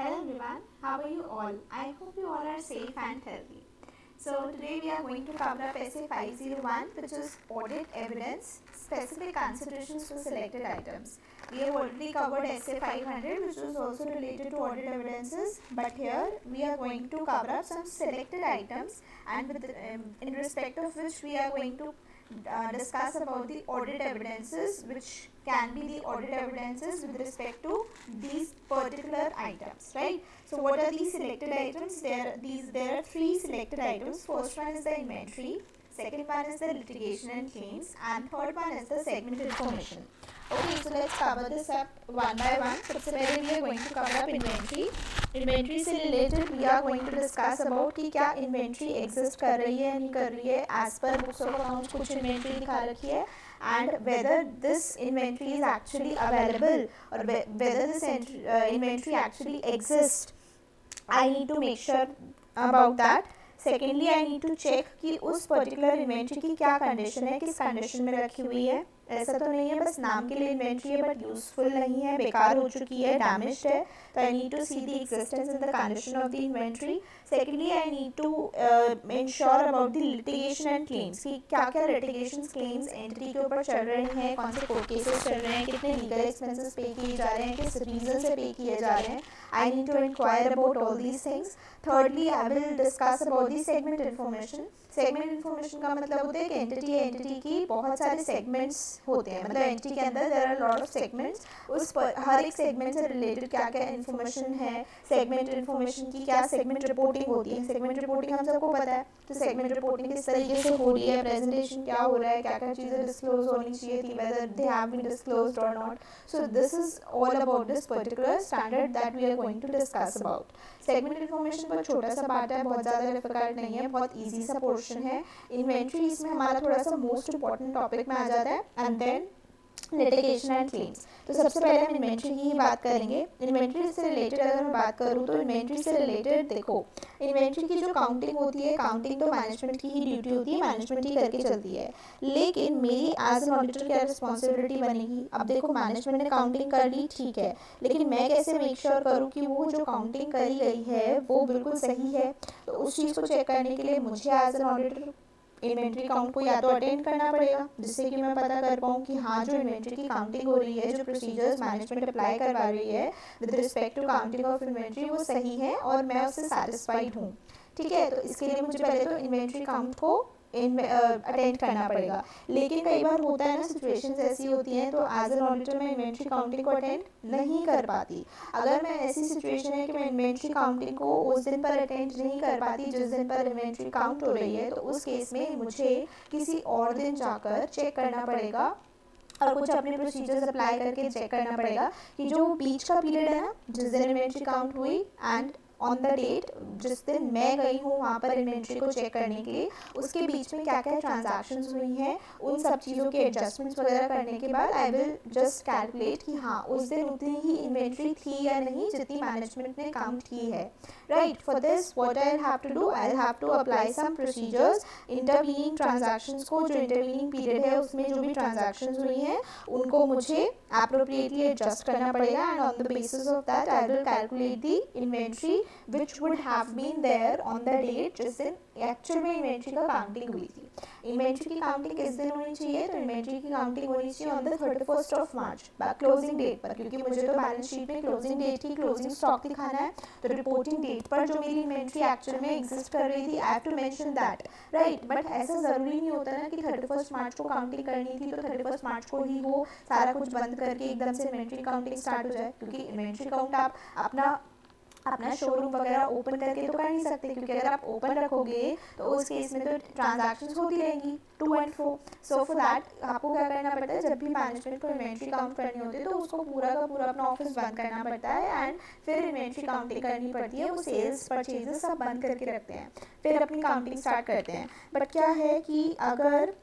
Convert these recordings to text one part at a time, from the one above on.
Hello everyone, how are you all? I hope you all are safe and healthy. So today we are going to cover up essay 501, which is audit evidence, specific considerations for selected items. We have already covered essay 500, which was also related to audit evidences, but here we are going to cover up some selected items, and in respect of which we are going to discuss about the audit evidences, which can be the audit evidences with respect to these particular items, right? So what are these selected items? There are three selected items. First one is the inventory, second one is the litigation and claims, and third one is the segment information. Okay, so let's cover this up one by one. सबसे पहले we are going to cover up inventory. Inventory से related we are going to discuss about कि क्या inventory exist कर रही है या नहीं कर रही है. As per books of accounts कुछ इन्वेंट्री दिखा रखी है, and whether this inventory is actually available or whether this inventory actually exists. I need to make sure about that. Secondly I need to check कि उस particular inventory की क्या condition है, किस कंडीशन में रखी हुई है. ऐसा तो नहीं है बस नाम के लिए इन्वेंट्री है बट यूजफुल नहीं है, बेकार हो चुकी है, डैमेज्ड है. तो I need to see the existence in the condition of the inventory. Secondly I need to ensure about the litigation and claims कि क्या क्या लिटिगेशन क्लेम्स एंटिटी के ऊपर चल रहे हैं, कौन से कोर्ट केसेस चल रहे हैं, कितने लीगल एक्सपेंसेस पे किए जा रहे हैं, किस रीजन से पे किए जा रहे हैं. I need to inquire about all these things. Thirdly, I will discuss about the segment information. Segment information का मतलब होता है कि एंटिटी की बहुत सारे सेगमेंट्स होते हैं, मतलब एंटिटी के अंदर there are lot of segments. उस पर हर एक सेगमेंट से रिलेटेड क्या क्या इन्फॉर्मेशन है, सेगमेंट इन्फॉर्मेशन की क्या सेगमेंट रिपोर्टिंग होती है. सेगमेंट रिपोर्टिंग हम सबको पता है, तो सेगमेंट रिपोर्टिंग किस तरीके से हो रही है, प्रेजेंटेशन क्या हो रहा है, क्या क्या चीज़ें डिस्क्लोज होनी चाहिए थी, whether they have been disclosed और नॉट. So this is all about this particular standard that we are going to discuss about. Segment information बहुत छोटा सा पार्ट है, बहुत ज़्यादा डिफिकल्ट नहीं है, बहुत ईजी सा पोर्शन है. इन्वेंट्री इसमें हमारा थोड़ा सा मोस्ट इंपॉर्टेंट टॉपिक में आ जाता है, and then litigation and claims. तो सबसे पहले हम इन्वेंट्री की ही बात करेंगे. इन्वेंट्री से रिलेटेड अगर मैं बात करूँ तो इन्वेंट्री से रिलेटेड देखो, इन्वेंट्री की जो काउंटिंग होती है, काउंटिंग तो मैनेजमेंट की ही ड्यूटी होती है, मैनेजमेंट ही करके चलती है. लेकिन मेरी एज एन ऑडिटर क्या रिस्पॉन्सिबिलिटी बनेगी. अब देखो मैनेजमेंट ने काउंटिंग कर ली, ठीक है, लेकिन मैं कैसे मेक श्योर करूँ कि वो जो काउंटिंग करी गई है वो बिल्कुल सही है. तो उस चीज़ को चेक करने के लिए मुझे as an auditor inventory count को या तो अटेंड करना पड़ेगा, जिससे कि मैं पता कर पाऊँ कि हाँ जो इन्वेंट्री की काउंटिंग हो रही है, जो प्रोसीजर्स मैनेजमेंट अप्लाई करवा रही है with respect to counting of inventory, वो सही है और मैं उससे सेटिस्फाइड हूँ. ठीक है, तो इसके लिए मुझे पहले तो इन्वेंट्री काउंट को अटेंड करना पड़ेगा. लेकिन कई बार होता है ना, सिचुएशंस ऐसी होती हैं तो एज एन ऑडिटर मैं इन्वेंट्री काउंटिंग को अटेंड नहीं कर पाती. अगर मैं ऐसी सिचुएशन है कि मैं इन्वेंट्री काउंटिंग को उस दिन पर अटेंड नहीं कर पाती जिस दिन पर इन्वेंट्री काउंट हो रही है, तो उस केस में मुझे किसी और दिन जाकर चेक करना पड़ेगा और कुछ अपने प्रोसीजर्स अप्लाई करके चेक करना पड़ेगा कि जो बीच का पीरियड है ना, जिस दिन इन्वेंट्री काउंट हुई एंड ऑन द डेट जिस दिन मैं गई हूँ वहाँ पर इन्वेंट्री को चेक करने के लिए, उसके बीच में क्या क्या ट्रांजैक्शंस हुई हैं, उन सब चीज़ों के एडजस्टमेंट्स वगैरह करने के बाद आई विल जस्ट कैलकुलेट कि हाँ उस दिन उतनी ही इन्वेंट्री थी या नहीं जितनी मैनेजमेंट ने काउंट की है. Right, for this what I have to do, I have to apply some procedures. Intervening transactions को, जो इंटरवीनिंग पीरियड है उसमें जो भी ट्रांजैक्शंस हुई हैं उनको मुझे एप्रोप्रिएटली एडजस्ट करना पड़ेगा, and on the basis of that I will calculate the inventory which would have been there on the date जिस दिन एक्चुअल में इन्वेंट्री का काउंटिंग हुई थी. इन्वेंट्री की काउंटिंग किस दिन होनी चाहिए, तो इन्वेंट्री की काउंटिंग होनी चाहिए on the 31st of March closing date पर, क्योंकि मुझे तो बैलेंस शीट में क्लोजिंग डेट ही क्लोजिंग स्टॉक दिखाना है. तो रिपोर्टिंग डेट पर जो मेरी इन्वेंट्री एक्चुअल में एग्जिस्ट कर रही थी, I have to mention that. Right, but ऐसा ज़रूरी नहीं होता ना कि 31st मार्च को काउंटिंग करनी थी तो 31st मार्च को ही वो सारा कुछ बंद करके एकदम से इन्वेंट्री काउंटिंग स्टार्ट हो जाए, क्योंकि इन्वेंट्री काउंट आप अपना शोरूम वगैरह ओपन करके तो कर नहीं सकते, क्योंकि अगर आप ओपन रखोगे तो उस केस में तो ट्रांजैक्शंस होती रहेंगी to and fro. So for that आपको क्या करना पड़ता है, जब भी मैनेजमेंट को इन्वेंट्री काउंट करनी होती है तो उसको पूरा का पूरा अपना ऑफिस बंद करना पड़ता है एंड फिर इन्वेंट्री काउंटिंग करनी पड़ती है. वो सेल्स परचेजेस सब बंद करके रखते हैं, फिर अपनी काउंटिंग स्टार्ट करते हैं. बट क्या है कि अगर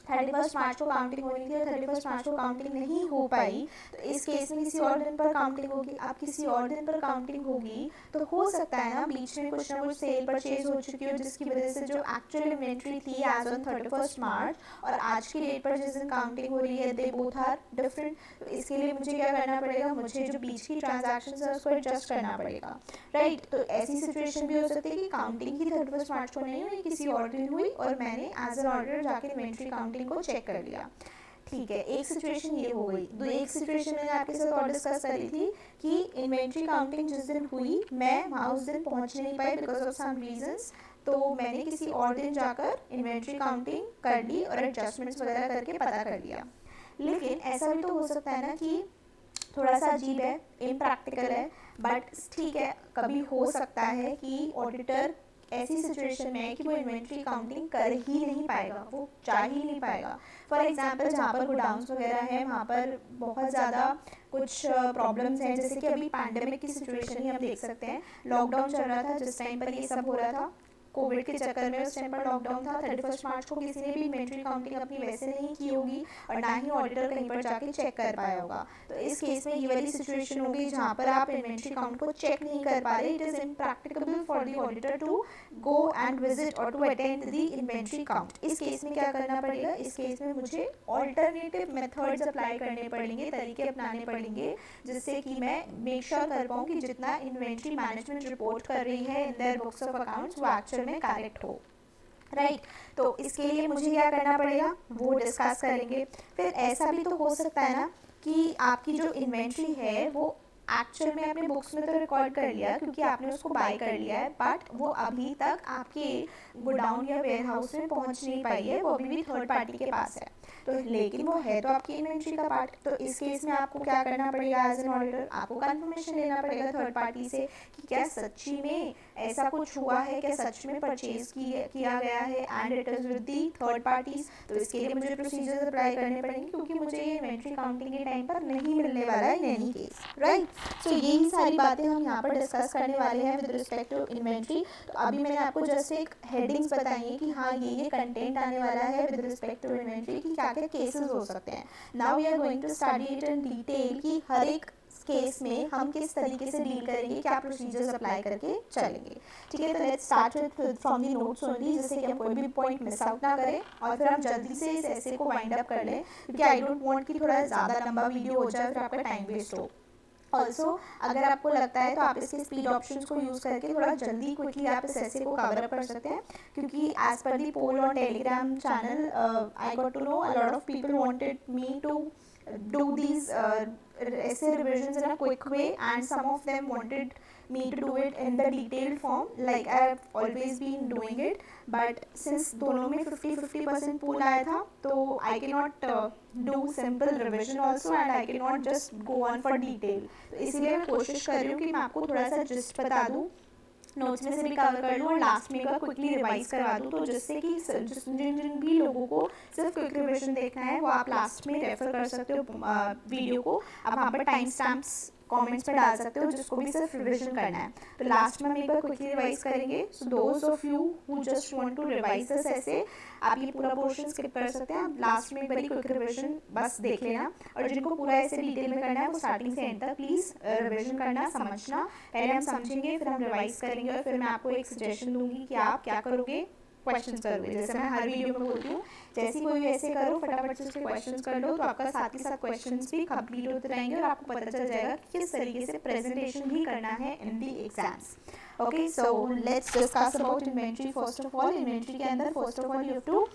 31 मार्च को काउंटिंग होनी थी और 31 मार्च को काउंटिंग नहीं हो पाई, तो इस केस में किसी और दिन पर काउंटिंग होगी। अब किसी और दिन पर काउंटिंग होगी तो हो सकता है ना बीच में कुछ ना कुछ सेल परचेज हो चुकी हो, जिसकी वजह से जो एक्चुअल इन्वेंट्री थी एज ऑन 31 मार्च और आज की डेट पर जिस दिन काउंटिंग हो रही है, दे बोथ आर डिफरेंट। तो इसके लिए मुझे क्या करना पड़ेगा, मुझे जो बीच की ट्रांजैक्शन है उसको एडजस्ट करना पड़ेगा, राइट। तो ऐसी सिचुएशन भी हो सकती है कि काउंटिंग ही 31 मार्च को नहीं हुई, किसी और दिन हुई और मैंने एज एन ऑर्डर जाके इन्वेंट्री काउंटिंग को चेक कर लिया। ठीक है, एक सिचुएशन ये हो गई। तो एक सिचुएशन मैंने आपके साथ और डिस्कस करी थी कि इन्वेंट्री काउंटिंग जिस दिन हुई मैं वहाँ उस दिन पहुँच नहीं पाई बिकॉज ऑफ सम रीजंस, तो मैंने किसी और दिन जाकर इन्वेंट्री काउंटिंग कर ली और एडजस्टमेंट्स वगैरह करके पता कर लिया। लेकिन ऐसा भी तो हो सकता है ना कि थोड़ा सा अजीब है, इम्प्रैक्टिकल है, बट ठीक है, कभी हो सकता है कि ऑडिटर ऐसी सिचुएशन में है कि वो इन्वेंट्री काउंटिंग कर ही नहीं पाएगा, वो जा ही नहीं पाएगा। फॉर एग्जांपल जहाँ पर गोडाउन्स वगैरह है वहाँ पर बहुत ज़्यादा कुछ प्रॉब्लम्स हैं, जैसे कि अभी पैंडेमिक की सिचुएशन ही हम देख सकते हैं। लॉकडाउन चल रहा था जिस टाइम पर ये सब हो रहा था, कोविड के चक्कर में उस टाइम पर लॉकडाउन था। 31 मार्च को किसी ने भी इन्वेंट्री काउंटिंग अपनी वैसे नहीं की होगी और ना ही ऑडिटर कहीं पर जाके चेक कर पाया होगा। तो इस केस में ये वाली सिचुएशन होगी जहाँ पर आप इन्वेंट्री काउंट को चेक नहीं कर पा रहे। It is impracticable for the auditor to go and visit और to attend the inventory count. इस केस में क्या करना पड़ेगा, इस केस में मुझे ऑल्टरनेटिव मेथड्स अप्लाई करने पड़ेंगे, तरीके अपनाने पड़ेंगे, जिससे कि मैं मेक श्योर कर पाऊँ कि जितना इन्वेंट्री मैनेजमेंट रिपोर्ट कर रही है in their books of accounts वो एक्चुअल में करेक्ट हो, राइट। तो इसके लिए मुझे क्या करना पड़ेगा वो डिस्कस करेंगे। फिर ऐसा भी तो हो सकता है ना कि आपकी जो इन्वेंट्री है वो एक्चुअल में अपने बुक्स में तो रिकॉर्ड कर लिया क्योंकि आपने उसको बाय कर लिया है, बट वो अभी तक आपके गोडाउन या वेयर हाउस में पहुंच नहीं पाई है, वो अभी भी थर्ड पार्टी के पास है। तो लेकिन वो है तो आपकी इन्वेंट्री का पार्ट। तो इस केस में आपको क्या करना पड़ेगा एज एन ऑडिटर, आपको कंफर्मेशन लेना पड़ेगा थर्ड पार्टी से कि क्या सच्ची में ऐसा कुछ हुआ है, क्या सच में परचेज किया गया है and it is with the third parties. तो इसके लिए मुझे प्रोसीजर्स अप्लाई करने पड़ेंगे क्योंकि मुझे ये इन्वेंट्री काउंटिंग के टाइम पर नहीं मिलने वाला है इन एनी केस, राइट। सो यही सारी बातें हम यहाँ पर डिस्कस करने वाले हैं विद रिस्पेक्ट टू इन्वेंट्री। तो अभी मैंने आपको जस्ट एक हेडिंग्स बताई है कि हाँ ये कंटेंट आने वाला है विद रिस्पेक्ट टू इन्वेंट्री की क्या क्या केसेस हो सकते हैं। Now we are going to study it in detail कि हर एक केस में हम किस तरीके से डील करेंगे, क्या प्रोसीजर्स अप्लाई करके चलेंगे। ठीक है, तो let's start from the notes only, जिससे कि हम कोई भी पॉइंट मिस आउट ना करें और फिर हम जल्दी से इस ऐसे को वाइंड अप कर लें, क्योंकि आई डोंट वांट कि थोड़ा ज़्यादा लंबा वीडियो हो जाए फिर आपका टाइम वेस्ट हो। ऑल्सो अगर आपको लगता है तो आप इसके स्पीड ऑप्शंस को यूज़ करके थोड़ा जल्दी क्विकली आप इस ऐसे को कवर अप कर सकते हैं, क्योंकि as per the poll on Telegram channel I got to know a lot of people wanted me to do these essay revisions in a quick way, and some of them wanted me to do it in the detailed form like I have always been doing it, but since दोनों में 50-50% pool आया था तो I cannot do simple revision also and I cannot just go on for detail। तो इसीलिए मैं कोशिश कर रही हूँ कि मैं आपको थोड़ा सा जिस्ट बता दूँ, नोट्स में से भी कवर कर लूँ और लास्ट में का क्विकली रिवाइज करवा दूँ, तो जिससे कि जिन जिन भी लोगों को सिर्फ क्विक रिविजन देखना है वो आप लास्ट में रेफर कर सकते हो वीडियो को। आप वहाँ पर टाइम स्टैम्प्स कमेंट्स में डाल सकते हो जिसको भी सिर्फ रिविजन करना है। तो लास्ट में हम एक बार क्विकली रिवाइज करेंगे। So those of you who just want to revise this essay, आप ये पूरा पोर्शन स्किप कर सकते हैं, आप लास्ट में एक बार क्विक रिविजन बस देख लेना। और जिनको पूरा ऐसे डिटेल में करना है वो स्टार्टिंग से एंड तक प्लीज़ रिविजन करना, समझना। पहले हम समझेंगे फिर हम रिवाइज करेंगे और फिर मैं आपको एक सजेशन दूंगी कि आप क्या करोगे, क्वेश्चंस करोगे। जैसे मैं हर वीडियो में बोलती हूँ, जैसे कोई भी ऐसे करो फटाफट से उसके क्वेश्चंस कर लो, तो आपका साथ ही साथ क्वेश्चंस भी कंप्लीट होते रहेंगे और आपको पता चल जाएगा कि किस तरीके से प्रेजेंटेशन भी करना है in the exams. Okay, so let's discuss about inventory. First of all inventory के अंदर first of all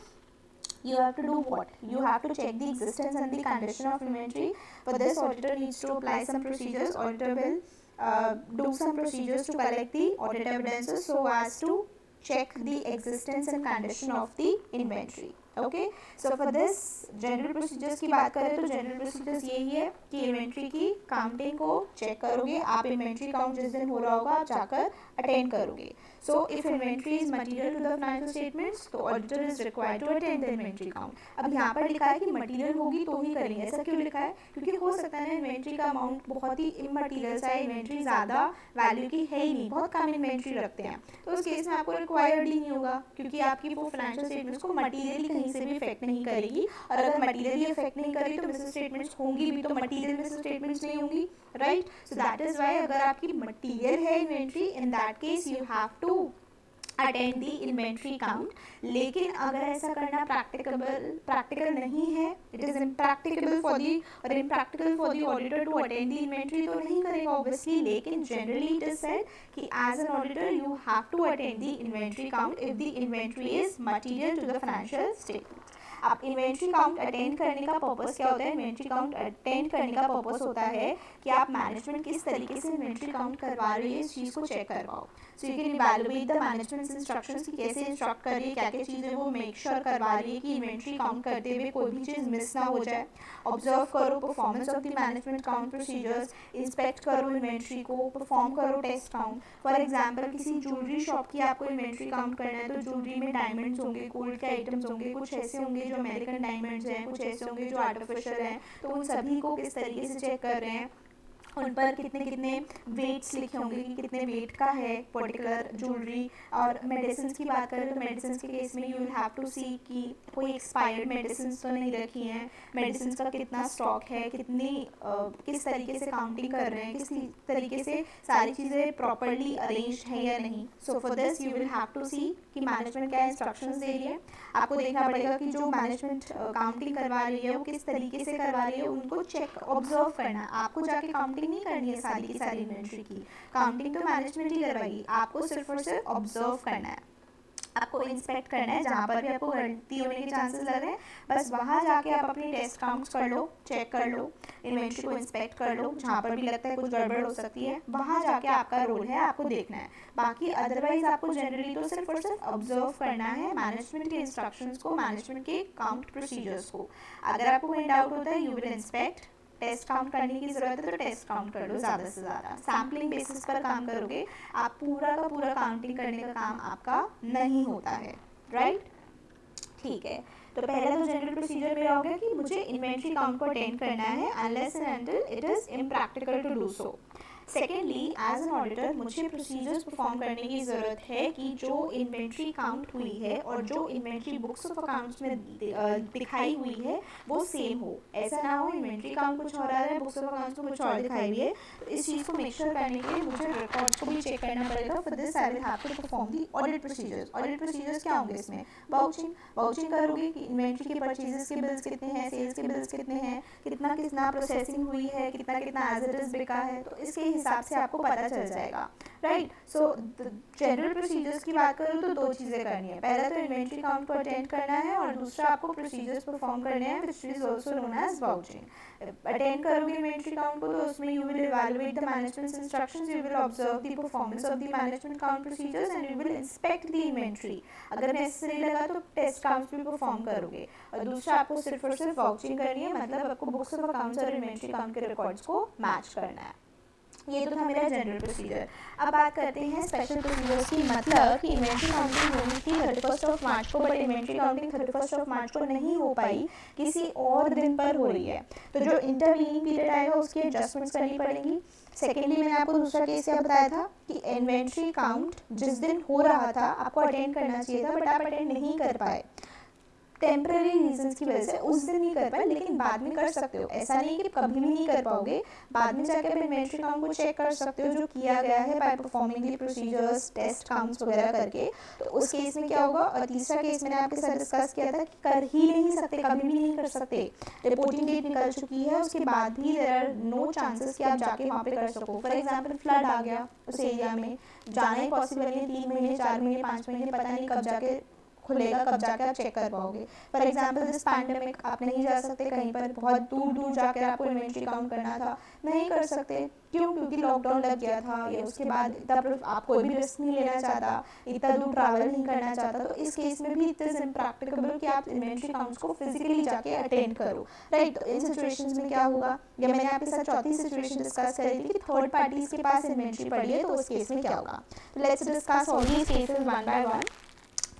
you have to do what? You have to check the existence and the condition of inventory. For this, auditor needs to apply some procedures. Auditor will do some procedures to collect the audit evidences so as to check the existence and condition of the inventory. Okay, so for this general procedures की बात करें तो general procedures यही है कि inventory की counting को check करोगे आप। इन्वेंट्री काउंट जिस दिन हो रहा होगा आप जाकर अटेंड करोगे। So if inventory is material to the financial statements तो auditor is required to attend the inventory count. अब यहाँ पर लिखा है कि मटेरियल होगी तो ही करेंगे, ऐसा क्यों लिखा है? क्योंकि हो सकता है ना इन्वेंट्री का अमाउंट बहुत ही इमटेरियल सा है, इन्वेंट्री ज़्यादा वैल्यू की है ही नहीं, बहुत कम इन्वेंट्री रखते हैं, तो उस केस में आपको रिक्वायर्ड ही नहीं होगा क्योंकि आपकी वो फाइनेंशियल स्टेटमेंट्स को मटेरियल कहीं से भी इफेक्ट नहीं करेगी, और अगर मटीरियली इफेक्ट नहीं करेगी तो मिसिंग स्टेटमेंट्स होंगी भी, तो मटीरियल मिसिंग स्टेटमेंट्स नहीं होंगी, right. So that is why अगर आपकी मटीरियल है inventory, in that case you have to attend the inventory count. लेकिन अगर ऐसा करना प्रैक्टिकल नहीं है, it is impractical for the और impractical for the auditor to attend the inventory, तो नहीं करेगा ऑब्वियसली। लेकिन जनरली इट इज सेड कि as an auditor you have to attend the inventory count if the inventory is material to the financial statement. अब inventory count attend करने का purpose क्या होता है? इन्वेंट्री काउंट अटेंड करने का पर्पस होता है कि आप मैनेजमेंट किस तरीके से इन्वेंट्री काउंट करवा रही है इस चीज़ को चेक करवाओ। So you can evaluate the management instructions की कैसे इंस्ट्रक्ट कर रही है, क्या क्या चीज़ें वो मेक श्योर करवा रही है कि इन्वेंट्री काउंट करते हुए कोई भी चीज़ मिस ना हो जाए। ऑब्जर्व करो performance of the management count procedures, inspect करो इन्वेंट्री को, परफॉर्म करो टेस्ट काउंट। फॉर एग्जाम्पल किसी ज्वेलरी शॉप की आपको इन्वेंट्री काउंट करना है, तो ज्वेलरी में डायमंड्स होंगे, गोल्ड के आइटम्स होंगे, कुछ ऐसे होंगे जो अमेरिकन डायमंड्स हैं, कुछ ऐसे होंगे जो आर्टिफिशियल हैं, तो उन सभी को किस तरीके से चेक कर रहे हैं, उन पर कितने कितने वेट्स लिखे होंगे कि कितने वेट का है पर्टिकुलर ज्वेलरी। और मेडिसिन की बात करें तो मेडिसिन के केस में you will have to see कि कोई एक्सपायर्ड मेडिसिन तो नहीं रखी हैं, मेडिसिन का कितना स्टॉक है, किस तरीके से काउंटिंग कर रहे हैं, किस तरीके से सारी चीज़ें प्रॉपरली अरेंज है या नहीं। So for this you will have to see कि मैनेजमेंट क्या इंस्ट्रक्शंस दे रही है। आपको देखना पड़ेगा कि जो मैनेजमेंट काउंटिंग करवा रही है वो किस तरीके से करवा रही है, उनको चेक ऑब्जर्व करना। आपको जाके काउंटिंग नहीं करनी है सारी की सारी इन्वेंट्री की, काउंटिंग तो मैनेजमेंट ही करवाएगी, आपको सिर्फ और सिर्फ ऑब्जर्व करना है, आपको इंस्पेक्ट करना है। जहाँ पर भी आपको गलती होने के चांसेस लग रहे हैं बस वहाँ जाके आप अपनी टेस्ट काउंट्स कर लो, चेक कर लो, इन्वेंट्री को इंस्पेक्ट कर लो। जहाँ पर भी लगता है कुछ गड़बड़ हो सकती है वहाँ जाके आपका रोल है, आपको देखना है। बाकी अदरवाइज आपको जनरली तो सिर्फ और सिर्फ ऑब्जर्व करना है मैनेजमेंट के इंस्ट्रक्शंस को, मैनेजमेंट के काउंट प्रोसीजर्स को। अगर आपको कोई डाउट होता है you will inspect, test count करने की ज़रूरत है तो टेस्ट काउंट कर लो ज़्यादा से ज़्यादा। सैम्पलिंग बेसिस पर काम करोगे, आप पूरा का पूरा काउंटिंग करने का काम आपका नहीं होता है, राइट। ठीक है, तो पहला तो जनरल प्रोसीजर मेरा हो गया कि मुझे इन्वेंट्री काउंट को अटेंड करना है unless and until it is impractical to do so. Secondly as an auditor मुझे प्रोसीजर्स परफॉर्म करने की ज़रूरत है कि जो इन्वेंट्री काउंट हुई है और जो इन्वेंट्री बुक्स ऑफ अकाउंट्स में दिखाई हुई है वो सेम हो। ऐसा ना हो इन्वेंट्री काउंट कुछ और आ रहा है, बुक्स ऑफ अकाउंट्स में कुछ और दिखाई हुई है। तो इस चीज़ को मेक श्योर करने के लिए मुझे रिकॉर्ड्स को भी चेक करना पड़ेगा। For this I will have to perform the audit procedures. Audit procedures क्या होंगे इसमें? वाउचिंग करोगे कि इन्वेंट्री के परचेजेस के बिल्स कितने हैं, सेल्स के बिल्स कितने हैं, कितना कितना प्रोसेसिंग हुई है, कितना कितना एज इट इज बिका है, तो इसके हिसाब से आपको पता चल जाएगा, राइट। सो जनरल प्रोसीजर्स की बात करूँ तो दो चीज़ें करनी है, पहला तो इन्वेंट्री काउंट को अटेंड करना है और दूसरा आपको प्रोसीजर्स परफॉर्म करने हैं which is also known as vouching. Attend करोगे इन्वेंट्री काउंट को तो उसमें you will evaluate the management instructions, you will observe the performance of the management count procedures and you will inspect the inventory. अगर necessary लगा तो test counts भी perform करोगे। और दूसरा आपको सिर्फ और सिर्फ वाउचिंग करनी है, मतलब आपको बुक्स ऑफ अकाउंट्स और इन्वेंट्री काउंट के रिकॉर्ड्स को मैच करना है। ये तो था मेरा जनरल प्रोसीजर। अब बात करते हैं स्पेशल प्रोसीजर्स की, मतलब कि इन्वेंट्री काउंटिंग होनी थी 31 मार्च को, बट इन्वेंट्री काउंटिंग 31 मार्च को नहीं हो पाई, किसी और दिन पर हो रही है, तो जो इंटरवीनिंग पीरियड आएगा उसकी एडजस्टमेंट्स करनी पड़ेंगी। सेकेंडली मैंने आपको दूसरा केस क्या बताया था कि इन्वेंट्री काउंट जिस दिन हो रहा था आपको अटेंड करना चाहिए था बट आप अटेंड नहीं कर पाए टेम्पररी रीजंस की वजह से, उस दिन नहीं कर पाए, लेकिन बाद में कर सकते हो। ऐसा नहीं कि कभी भी नहीं कर पाओगे, बाद में जाकर आप इन्वेंट्री काउंट को चेक कर सकते हो जो किया गया है by performing the procedures, test counts वगैरह करके। तो उस केस में क्या होगा। और तीसरा केस मैंने आपके साथ डिस्कस किया था कि कर ही नहीं सकते, कभी भी नहीं कर सकते, रिपोर्टिंग डेट निकल चुकी है उसके बाद भी देयर आर नो चांसेस कि आप जाके वहाँ पे कर सको। फॉर एग्जाम्पल फ्लड आ गया उस एरिया में, जाना ही पॉसिबल नहीं, 3 महीने 4 महीने 5 महीने पता नहीं कब जाके खुलेगा, कब जाकर आप चेक कर पाओगे। फॉर एग्जाम्पल दिस पैंडेमिक, आप नहीं जा सकते कहीं पर, बहुत दूर दूर जाकर आपको इन्वेंट्री काउंट करना था, नहीं कर सकते। क्यों? क्योंकि लॉकडाउन लग गया था, या उसके बाद इतना आप कोई भी रिस्क नहीं लेना चाहता, इतना दूर ट्रैवल नहीं करना चाहता, तो इस केस में भी इट इज इम्प्रैक्टिकेबल कि आप इन्वेंट्री काउंट्स को फिजिकली जाके अटेंड करो, राइट। तो इन सिचुएशंस में क्या होगा, या मैंने आपके साथ चौथी सिचुएशन डिस्कस करी थी कि थर्ड पार्टीज के पास इन्वेंट्री पड़ी है, तो उस केस में क्या होगा। तो let's discuss all these cases one by one.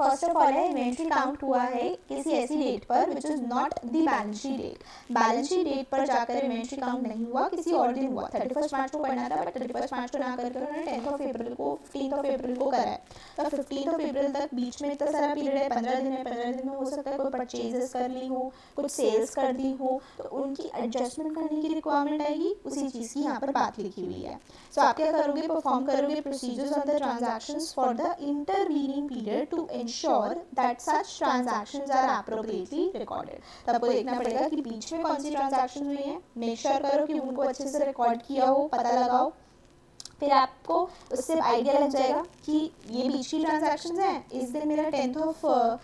First of all है इन्वेंट्री काउंट हुआ है किसी ऐसी डेट पर which is not the balance sheet date. Balance sheet date पर जाकर इन्वेंट्री काउंट नहीं हुआ, किसी और दिन हुआ। 31 मार्च को करना था बट 31 मार्च को ना करके उन्होंने 10 अप्रैल को 15 अप्रैल को करा है। तो 15 अप्रैल तक बीच में इतना सारा पीरियड है, 15 दिन है। 15 दिन में हो सकता है कोई परचेजेस कर ली हो, कुछ सेल्स कर दी हो, तो उनकी एडजस्टमेंट करने की रिक्वायरमेंट आएगी। उसी चीज़ की यहाँ पर बात लिखी हुई है। सो आप क्या करोगे, परफॉर्म करोगे procedures on the transactions for the intervening period to ensure that such transactions are appropriately recorded. तो आपको देखना पड़ेगा कि बीच में कौन सी ट्रांजैक्शंस हुई हैं, मेक श्योर करो कि उनको अच्छे से रिकॉर्ड किया हो, पता लगाओ। फिर आपको उससे आइडिया लग जाएगा कि ये बीच की ट्रांजैक्शंस हैं, इस दिन मेरा 15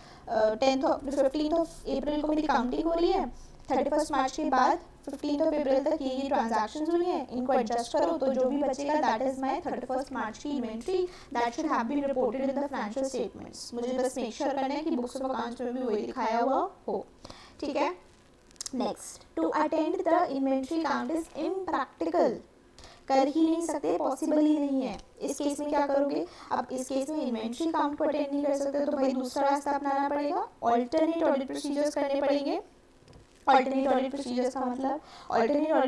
अप्रैल को मेरी काउंटिंग हो रही है, 31 मार्च के बाद 15 अप्रैल तक ये ट्रांजैक्शंस हुई हैं, इनको एडजस्ट करो। तो जो भी बचेगा दैट इज माय 31 मार्च की inventory that should have been reported in the financial statements. मुझे बस मेक श्योर करना है कि बुक्स ऑफ अकाउंट्स में भी वही दिखाया हुआ हो, ठीक है। Next, to attend the inventory count is impractical, कर ही नहीं सकते, पॉसिबल ही नहीं है। इस केस में क्या करोगे, अब इस केस में इन्वेंट्री काउंट को अटेंड नहीं कर सकते तो भाई दूसरा रास्ता अपनाना पड़ेगा, ऑल्टरनेट ऑडिट प्रोसीजर्स करने पड़ेंगे। ऑल्टरनेट ऑडिट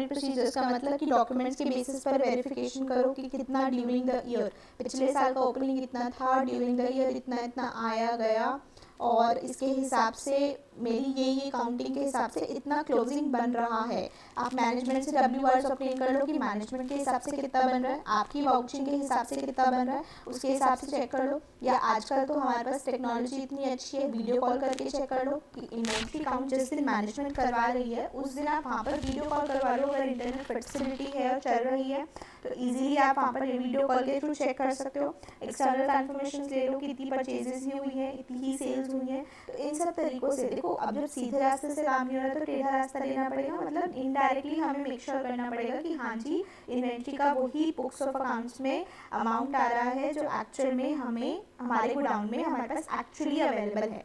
प्रोसीजर्स का मतलब कि डॉक्यूमेंट्स के बेसिस पर वेरिफिकेशन करो कि कितना ड्यूरिंग द ईयर, पिछले साल का ओपनिंग कितना था, ड्यूरिंग द ईयर इतना आया गया, और इसके हिसाब से मेरी ये काउंटिंग के हिसाब से इतना क्लोजिंग बन रहा है। आप मैनेजमेंट से WRs ऑब्टेन कर लो कि मैनेजमेंट के हिसाब से कितना बन रहा है, आपकी वाउचिंग के हिसाब से कितना बन रहा है, उसके हिसाब से चेक कर लो। या आजकल तो हमारे पास टेक्नोलॉजी इतनी अच्छी है, वीडियो कॉल करके चेक कर लो कि इन्वेंट्री काउंट जिस दिन मैनेजमेंट करवा रही है उस दिन आप वहाँ पर वीडियो कॉल करवा लो। अगर इंटरनेट फैसिलिटी है और चल रही है तो ईजिली आप वहाँ पर वीडियो कॉल के थ्रू चेक कर सकते हो। एक्सटर्नल कन्फर्मेशन ले लो कि इतनी परचेजेस ही हुई है, इतनी ही सेल्स हुई है। तो इन सब तरीकों से देखो, अब जब सीधे रास्ते से काम नहीं हो रहा तो टेढ़ा रास्ता लेना पड़ेगा, मतलब इनडायरेक्टली हमें मेक श्योर करना पड़ेगा कि हाँ जी इन्वेंट्री का वही बुक्स ऑफ अकाउंट्स में अमाउंट आ रहा है जो एक्चुअल में हमें हमारे गोडाउन में हमारे पास एक्चुअली अवेलेबल है,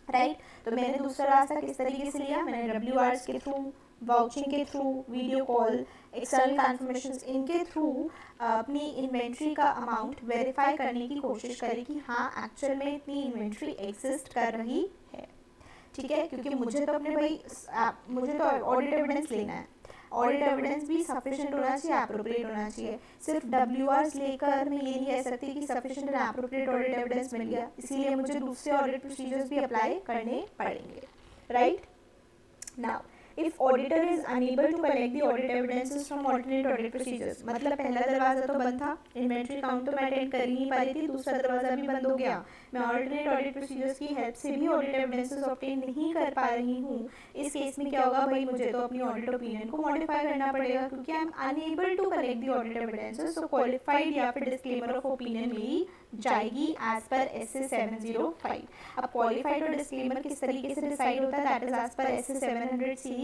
राइट। तो मैंने दूसरा रास्ता किस तरीके से लिया, मैंने WRs के थ्रू, वाउचिंग के through, video call, external conformations, इनके थ्रू अपनी इन्वेंट्री का अमाउंट वेरीफाई करने की कोशिश करें कि हाँ एक्चुअल में इतनी इन्वेंट्री एग्जिस्ट कर रही है, ठीक है। क्योंकि मुझे तो ऑडिट एविडेंस लेना है, ऑडिट एविडेंस भी सफिशिएंट होना चाहिए, एप्रोप्रिएट होना चाहिए। सिर्फ WRs लेकर मैं ये नहीं कह सकती कि sufficient and appropriate audit evidence मिल गया, इसीलिए मुझे दूसरे ऑडिट प्रोसीजर्स भी अप्लाई करने पड़ेंगे, right. Now if auditor is unable to collect the audit evidences from alternate audit procedures, मतलब पहला दरवाजा तो बंद था, इन्वेंट्री काउंट तो मैं अटेंड कर ही नहीं पा रही थी, दूसरा दरवाजा भी बंद हो गया, मैं ऑल्टरनेट ऑडिट प्रोसीजर्स की हेल्प से भी ऑडिट एविडेंसेस ऑब्टेन नहीं कर पा रही हूँ। इस केस में क्या होगा भाई, मुझे तो अपनी ऑडिट ओपिनियन को मॉडिफाई करना पड़ेगा क्योंकि I am unable to collect the audit evidences. So qualified या फिर डिस्क्लेमर ऑफ ओपिनियन मेरी जाएगी एज पर SS 705। अब क्वालिफाइड और डिस्क्लेमर किस तरीके से डिसाइड होता है, that is as per SS 700 series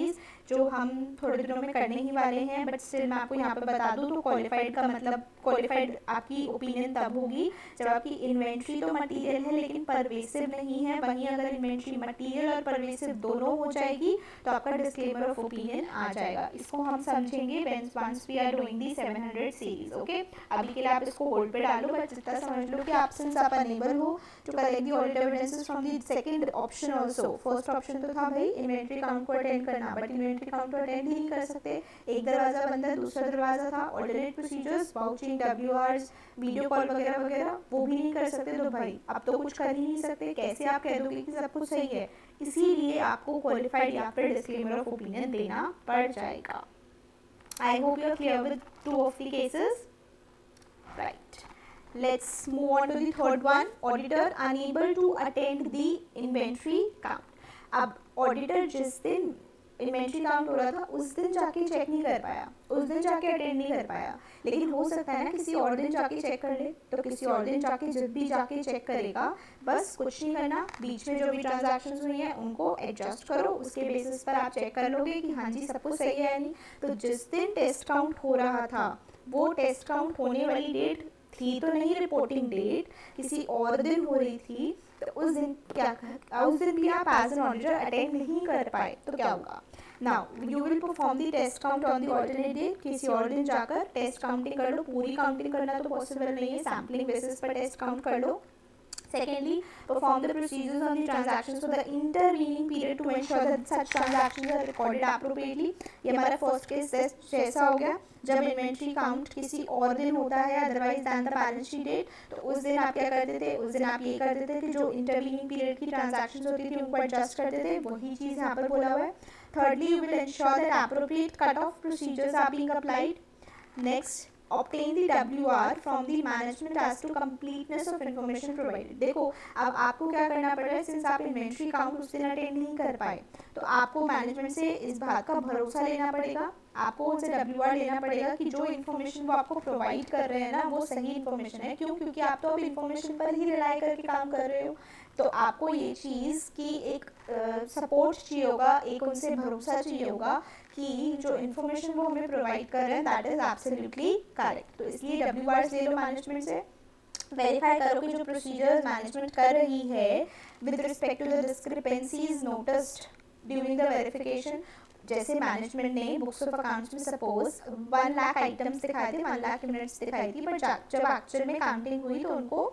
जो हम थोड़े दिनों में करने ही वाले हैं, बट स्टिल मैं आपको यहाँ पे बता दूँ तो क्वालिफाइड का मतलब, क्वालिफाइड आपकी ओपिनियन तब होगी जब आपकी इन्वेंट्री तो मटीरियल है लेकिन परवेसिव नहीं है। वहीं अगर इन्वेंट्री मटीरियल और परवेसिव दोनों हो जाएगी तो आपका डिस्क्लेमर ऑफ ओपिनियन आ जाएगा। इसको हम समझेंगे once we are doing the 700 series, okay. अभी के लिए आप इसको होल्ड पे डालो, बट जितना समझ लो कि आप सिंस आप अनेबल हो to collect the audit evidences from the second option also. First option तो था भाई इन्वेंट्री काउंट को अटेंड करना, बट इन्वेंट्री काउंट को अटेंड ही नहीं कर सकते, एक दरवाजा बंद है, दूसरा दरवाजा था alternate procedures, vouching, WRs, video call वगैरह वगैरह, वो भी नहीं कर सकते। तो भाई अब तो कुछ कर ही नहीं सकते, कैसे आप कह दोगे कि सब कुछ सही है, इसीलिए आपको क्वालिफाइड या फिर डिस्क्लेमर ऑफ ओपिनियन देना पड़ जाएगा। I hope you are clear with 2 of the cases, right. Let's move on to the third one, auditor unable to attend the inventory count। अब ऑडिटर जिस दिन इन्वेंट्री काउंट हो रहा था उस दिन जाके चेक नहीं कर पाया, उस दिन जाके अटेंड नहीं कर पाया, लेकिन हो सकता है ना किसी और दिन जाके चेक कर ले, तो किसी और दिन जाके जब भी जाके चेक करेगा बस कुछ नहीं करना, बीच में जो भी ट्रांजैक्शंस हुई हैं उनको एडजस्ट करो, उसके बेसिस पर आप चेक कर लोगे कि हाँ जी सब कुछ सही है या नहीं। तो जिस दिन टेस्ट काउंट हो रहा था वो टेस्ट काउंट होने वाली डेट थी तो नहीं रिपोर्टिंग डेट, किसी और दिन हो रही थी, तो उस दिन भी आप एज एन ऑडिटर अटेंड नहीं कर पाए तो क्या होगा। Now you will perform the test count on the alternate date, किसी और दिन जाकर टेस्ट काउंटिंग कर लो, पूरी काउंटिंग करना तो पॉसिबल नहीं है, सैम्पलिंग बेसिस पर टेस्ट काउंट कर लो। Secondly, perform the procedures on the transactions for the intervening period to ensure that such transactions are recorded appropriately. ये हमारा फर्स्ट केस जैसा हो गया, जब इन्वेंट्री काउंट किसी और दिन होता है otherwise than the balance sheet date, तो उस दिन आप क्या करते थे, उस दिन आप ये करते थे कि जो इंटरवीनिंग पीरियड की ट्रांजैक्शंस होती थी उनको एडजस्ट करते थे, वही चीज़ यहाँ पर बोला हुआ है. Thirdly, you will ensure that appropriate cut-off procedures are being applied. Next, obtain the WR from the management as to completeness of information provided. देखो अब आपको क्या करना पड़ रहा है, सिंस आप इन्वेंट्री काउंट उस दिन अटेंड नहीं कर पाए, तो आपको मैनेजमेंट से इस बात का भरोसा लेना पड़ेगा, आपको उनसे WR लेना पड़ेगा कि जो इन्फॉर्मेशन वो आपको प्रोवाइड कर रहे हैं ना वो सही इन्फॉर्मेशन है. क्यों? क्योंकि आप तो अब इन्फॉर्मेशन पर ही रिलाई करके काम कर रहे हो, तो आपको ये चीज़ की एक सपोर्ट चाहिए होगा, एक उनसे भरोसा चाहिए होगा कि जो इन्फॉर्मेशन वो हमें प्रोवाइड कर रहे हैं दैट इज़ एब्सोल्युटली करेक्ट. तो इसलिए WRs ले लो मैनेजमेंट से, वेरीफाई करो कि जो प्रोसीजर्स मैनेजमेंट कर रही है with respect to the discrepancies noticed during the verification. जैसे मैनेजमेंट ने बुक्स ऑफ अकाउंट्स में सपोज 1 लाख आइटम्स दिखाए थे, 1 लाख यूनिट्स दिखाई थी, बट जब एक्चुअल में काउंटिंग हुई तो उनको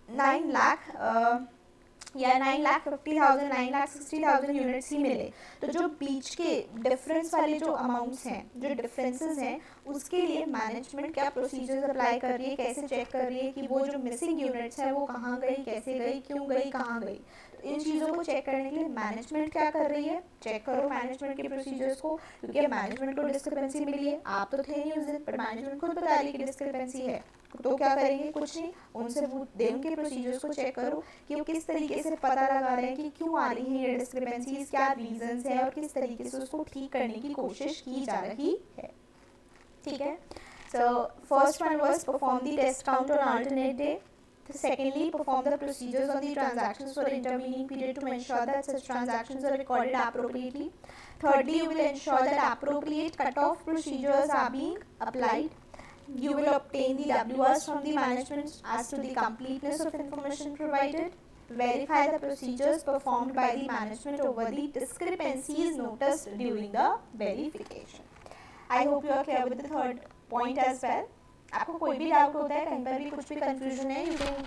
9 लाख या 9,50,000 9,60,000 यूनिट्स ही मिले. तो जो बीच के डिफरेंस वाले जो अमाउंट्स हैं, जो डिफरेंसेस हैं, उसके लिए मैनेजमेंट क्या प्रोसीजर्स अप्लाई कर रही है, कैसे चेक कर रही है कि वो जो मिसिंग यूनिट्स हैं वो कहाँ गई, कैसे गई, क्यों गई, कहाँ गई. तो इन चीज़ों को चेक करने के लिए मैनेजमेंट क्या कर रही है, चेक करो मैनेजमेंट के प्रोसीजर्स को, क्योंकि मैनेजमेंट को डिस्क्रिपेंसी मिली है, आप तो थे नहीं उस दिन, बट मैनेजमेंट खुद बता रही है कि डिस्क्रिपेंसी है, तो क्या करेंगे, कुछ नहीं, उनसे दे उनके प्रोसीजर्स को चेक करो कि वो किस तरीके से पता लगा रहे हैं कि क्यों आ रही है ये डिस्क्रिपेंसीज, क्या रीजंस हैं और किस तरीके से उसको ठीक करने की कोशिश की जा रही है. ठीक है. So first one was perform the test count on alternate day. Secondly, perform the procedures on the transactions for intervening period to ensure that such transactions are recorded appropriately. Thirdly, you will ensure that appropriate cut-off procedures are being applied. You will obtain the WRs from the management as to the completeness of information provided. Verify the procedures performed by the management over the discrepancies noticed during the verification. I hope you are clear with the third point as well. आपको कोई भी doubt होता है, कहीं पर भी कुछ भी कंफ्यूजन है, यू कैन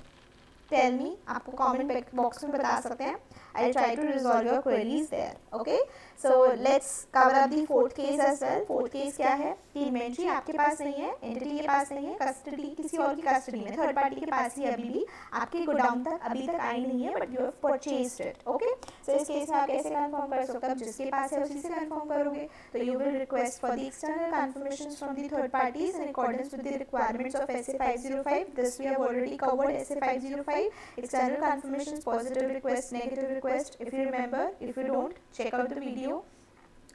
टेल मी, आपको कमेंट बॉक्स में बता सकते हैं. I will try to resolve your queries there. Okay, so let's cover up the fourth case as well. Fourth case क्या है कि इन्वेंट्री आपके पास नहीं है, एंटिटी के पास नहीं है, कस्टडी किसी और की कस्टडी में, थर्ड पार्टी के पास ही अभी भी, आपके गोडाउन तक अभी तक आई नहीं है, but you have purchased it. Okay, so इस केस में आप कैसे कंफर्म कर सकते हो, जिसके पास है उसी से कंफर्म करोगे. तो you will request for the external confirmation from the third parties in accordance with the requirements of SA 505. This we have already covered SA 505. External confirmations, positive request, negative request. If you remember, if you don't, check out the video.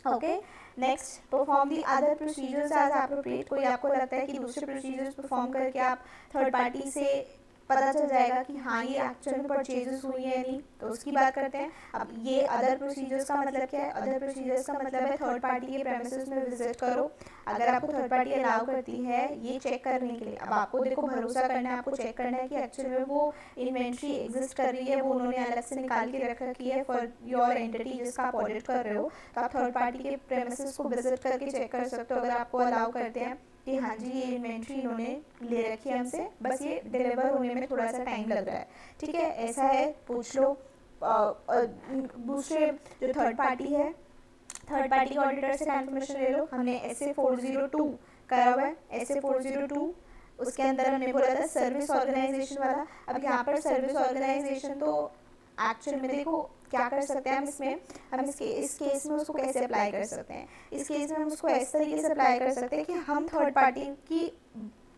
Okay. Next, perform the other procedures as appropriate. कोई आपको लगता है कि दूसरे procedures perform करके आप third party से पता चल जाएगा कि हाँ ये एक्चुअल में परचेजेस हुई है नहीं, तो उसकी बात करते हैं. अब ये अदर प्रोसीजर्स का मतलब क्या है, अदर प्रोसीजर्स का मतलब है थर्ड पार्टी के प्रेमिसेस में विजिट करो. अगर आपको थर्ड पार्टी अलाउ करती है ये चेक करने के लिए, अब आपको देखो भरोसा करना है, आपको चेक करना है कि एक्चुअल में वो इन्वेंट्री एग्जिस्ट कर रही है, वो उन्होंने अलग से निकाल के रख रखी है फॉर योर एंटिटी जिसका आप ऑडिट कर रहे हो, तो आप थर्ड पार्टी के प्रेमिसेस को विजिट करके चेक कर सकते हो अगर आपको अलाउ करते हैं कि हाँ जी ये इन्वेंट्री इन्होंने ले रखी है हमसे, बस ये डिलीवर होने में थोड़ा सा टाइम लग रहा है. ठीक है, ऐसा है, पूछ लो. दूसरे जो थर्ड पार्टी है, थर्ड पार्टी ऑडिटर से कंफर्मेशन ले लो. हमने SA 402 करा हुआ है, SA 402 उसके अंदर हमने बोला था सर्विस ऑर्गेनाइजेशन वाला. अब यहाँ पर सर्विस ऑर्गेनाइजेशन तो एक्चुअल में देखो क्या कर सकते हैं हम इसमें, हम इस केस में उसको कैसे अप्लाई कर सकते हैं. इस केस में हम उसको इस तरीके से अप्लाई कर सकते हैं कि हम थर्ड पार्टी की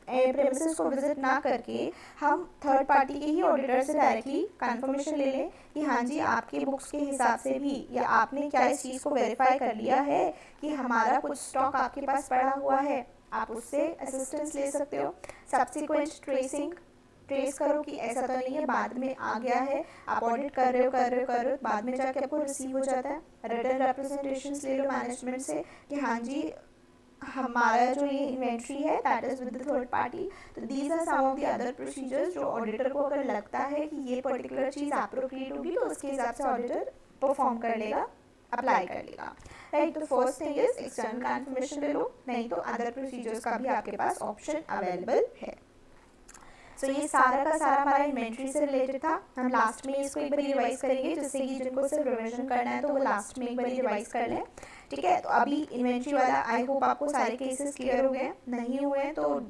प्रेमिसेस को विजिट ना करके हम थर्ड पार्टी के ही ऑडिटर से डायरेक्टली कंफर्मेशन ले लें कि हाँ जी आपके बुक्स के हिसाब से भी या आपने क्या इस चीज़ को वेरीफाई कर लिया है कि हमारा कुछ स्टॉक आपके पास पड़ा हुआ है, आप उससे असिस्टेंस ले सकते हो. सब्सिक्वेंट ट्रेस करो कि ऐसा तो नहीं है बाद में आ गया है, आप ऑडिट कर रहे हो बाद में जाके आपको रिसीव हो जाता है. रिटन रिप्रेजेंटेशंस ले लो मैनेजमेंट से कि हाँ जी हमारा जो ये इन्वेंट्री है that is with the third party. तो these are some of the other procedures जो ऑडिटर को अगर लगता है कि ये पर्टिकुलर चीज़ एप्रोप्रिएट होगी तो उसके हिसाब से ऑडिटर परफॉर्म कर लेगा, अप्लाई कर लेगा. राइट, तो first thing is external confirmation ले लो, नहीं तो अदर प्रोसीजर्स का भी आपके पास ऑप्शन अवेलेबल है. सो ये सारा का सारा हमारा इन्वेंट्री से रिलेटेड था। हम लास्ट में इसको एक बार रिवाइज करेंगे, जिससे कि जिनको सिर्फ रिविजन करना है तो वो लास्ट में एक बार रिवाइज कर लें, ठीक है। तो अभी इन्वेंट्री वाला आई होप आपको सारे केसेस क्लियर हो गए। नहीं हुए हैं तो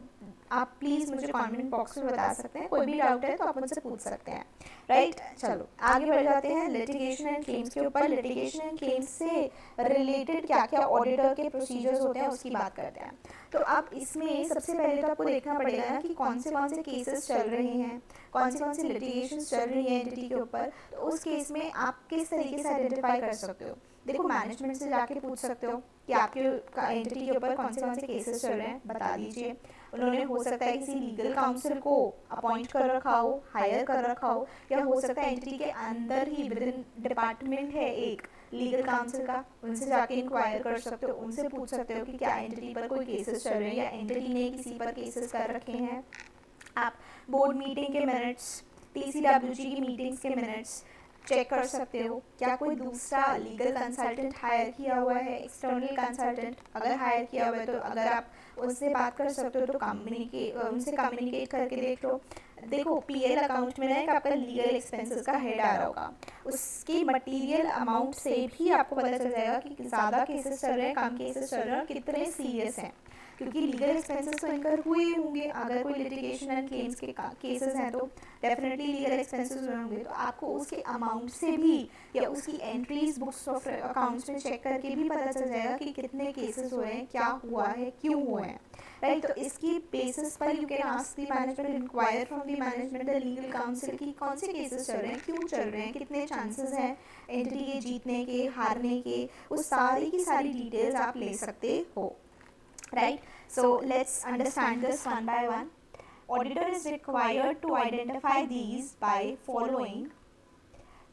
आप प्लीज़ मुझे कमेंट बॉक्स में बता सकते हैं, कोई भी डाउट है तो आप मुझसे पूछ सकते हैं, राइट। चलो आगे बढ़ जाते हैं लिटिगेशन एंड क्लेम्स के ऊपर। लिटिगेशन एंड क्लेम्स से रिलेटेड क्या क्या ऑडिटर के प्रोसीजर्स होते हैं उसकी बात करते हैं। तो अब इसमें सबसे पहले तो आपको देखना पड़ेगा ना कि कौन से केसेस चल रहे हैं, कौन सी लिटिगेशन चल रही है एंटिटी के ऊपर। तो उस केस में आप किस तरीके से आइडेंटिफाई कर सकते हो। देखो, मैनेजमेंट से जाके पूछ सकते हो कि आपके एंटिटी के ऊपर कौन से केसेस चल रहे हैं, बता दीजिए। उन्होंने हो सकता है किसी लीगल काउंसिल को अपॉइंट कर रखा हो, हायर कर रखा हो, या हो सकता है एंटिटी के अंदर ही विद इन डिपार्टमेंट है एक लीगल काउंसिल का, उनसे जाके इंक्वायर कर सकते हो, उनसे पूछ सकते हो कि क्या एंटिटी पर कोई केसेस चल रहे हैं या एंटिटी ने किसी पर केसेस कर रखे हैं। आप बोर्ड मीटिंग के मिनट्स, TCWG की मीटिंग्स के मिनट्स चेक कर सकते हो। क्या कोई दूसरा लीगल कंसल्टेंट हायर किया हुआ है, एक्सटर्नल कंसल्टेंट अगर हायर किया हुआ है तो अगर आप उससे बात कर सकते हो तो उनसे कम्युनिकेट करके देख लो। देखो, PL अकाउंट में ना एक आपका लीगल एक्सपेंसेस का हेड आ रहा होगा, उसकी मटेरियल अमाउंट से भी आपको पता चल जाएगा कि ज़्यादा केसेस चल रहे हैं, कम केसेस चल रहे हैं और कितने सीरियस हैं, क्योंकि लीगल एक्सपेंसेस तो इनकर हुए होंगे। अगर कोई लिटिगेशन एंड क्लेम्स के केसेस हैं तो डेफिनेटली लीगल एक्सपेंसेस हुए होंगे। तो आपको उसके अमाउंट से भी या उसकी एंट्रीज बुक्स ऑफ अकाउंट्स में चेक करके भी पता चल जाएगा कि कितने केसेस हुए हैं, क्या हुआ है, क्यों हुए हैं, राइट। तो इसकी बेसिस पर you can ask the management, inquire from the management the legal counsel की कौन से केसेस चल रहे हैं, क्यों चल रहे हैं, कितने चांसेस हैं एंटिटी के जीतने के, हारने के, वो सारी की सारी डिटेल्स आप ले सकते हो, right? So let's understand this one by one. Auditor is required to identify these by following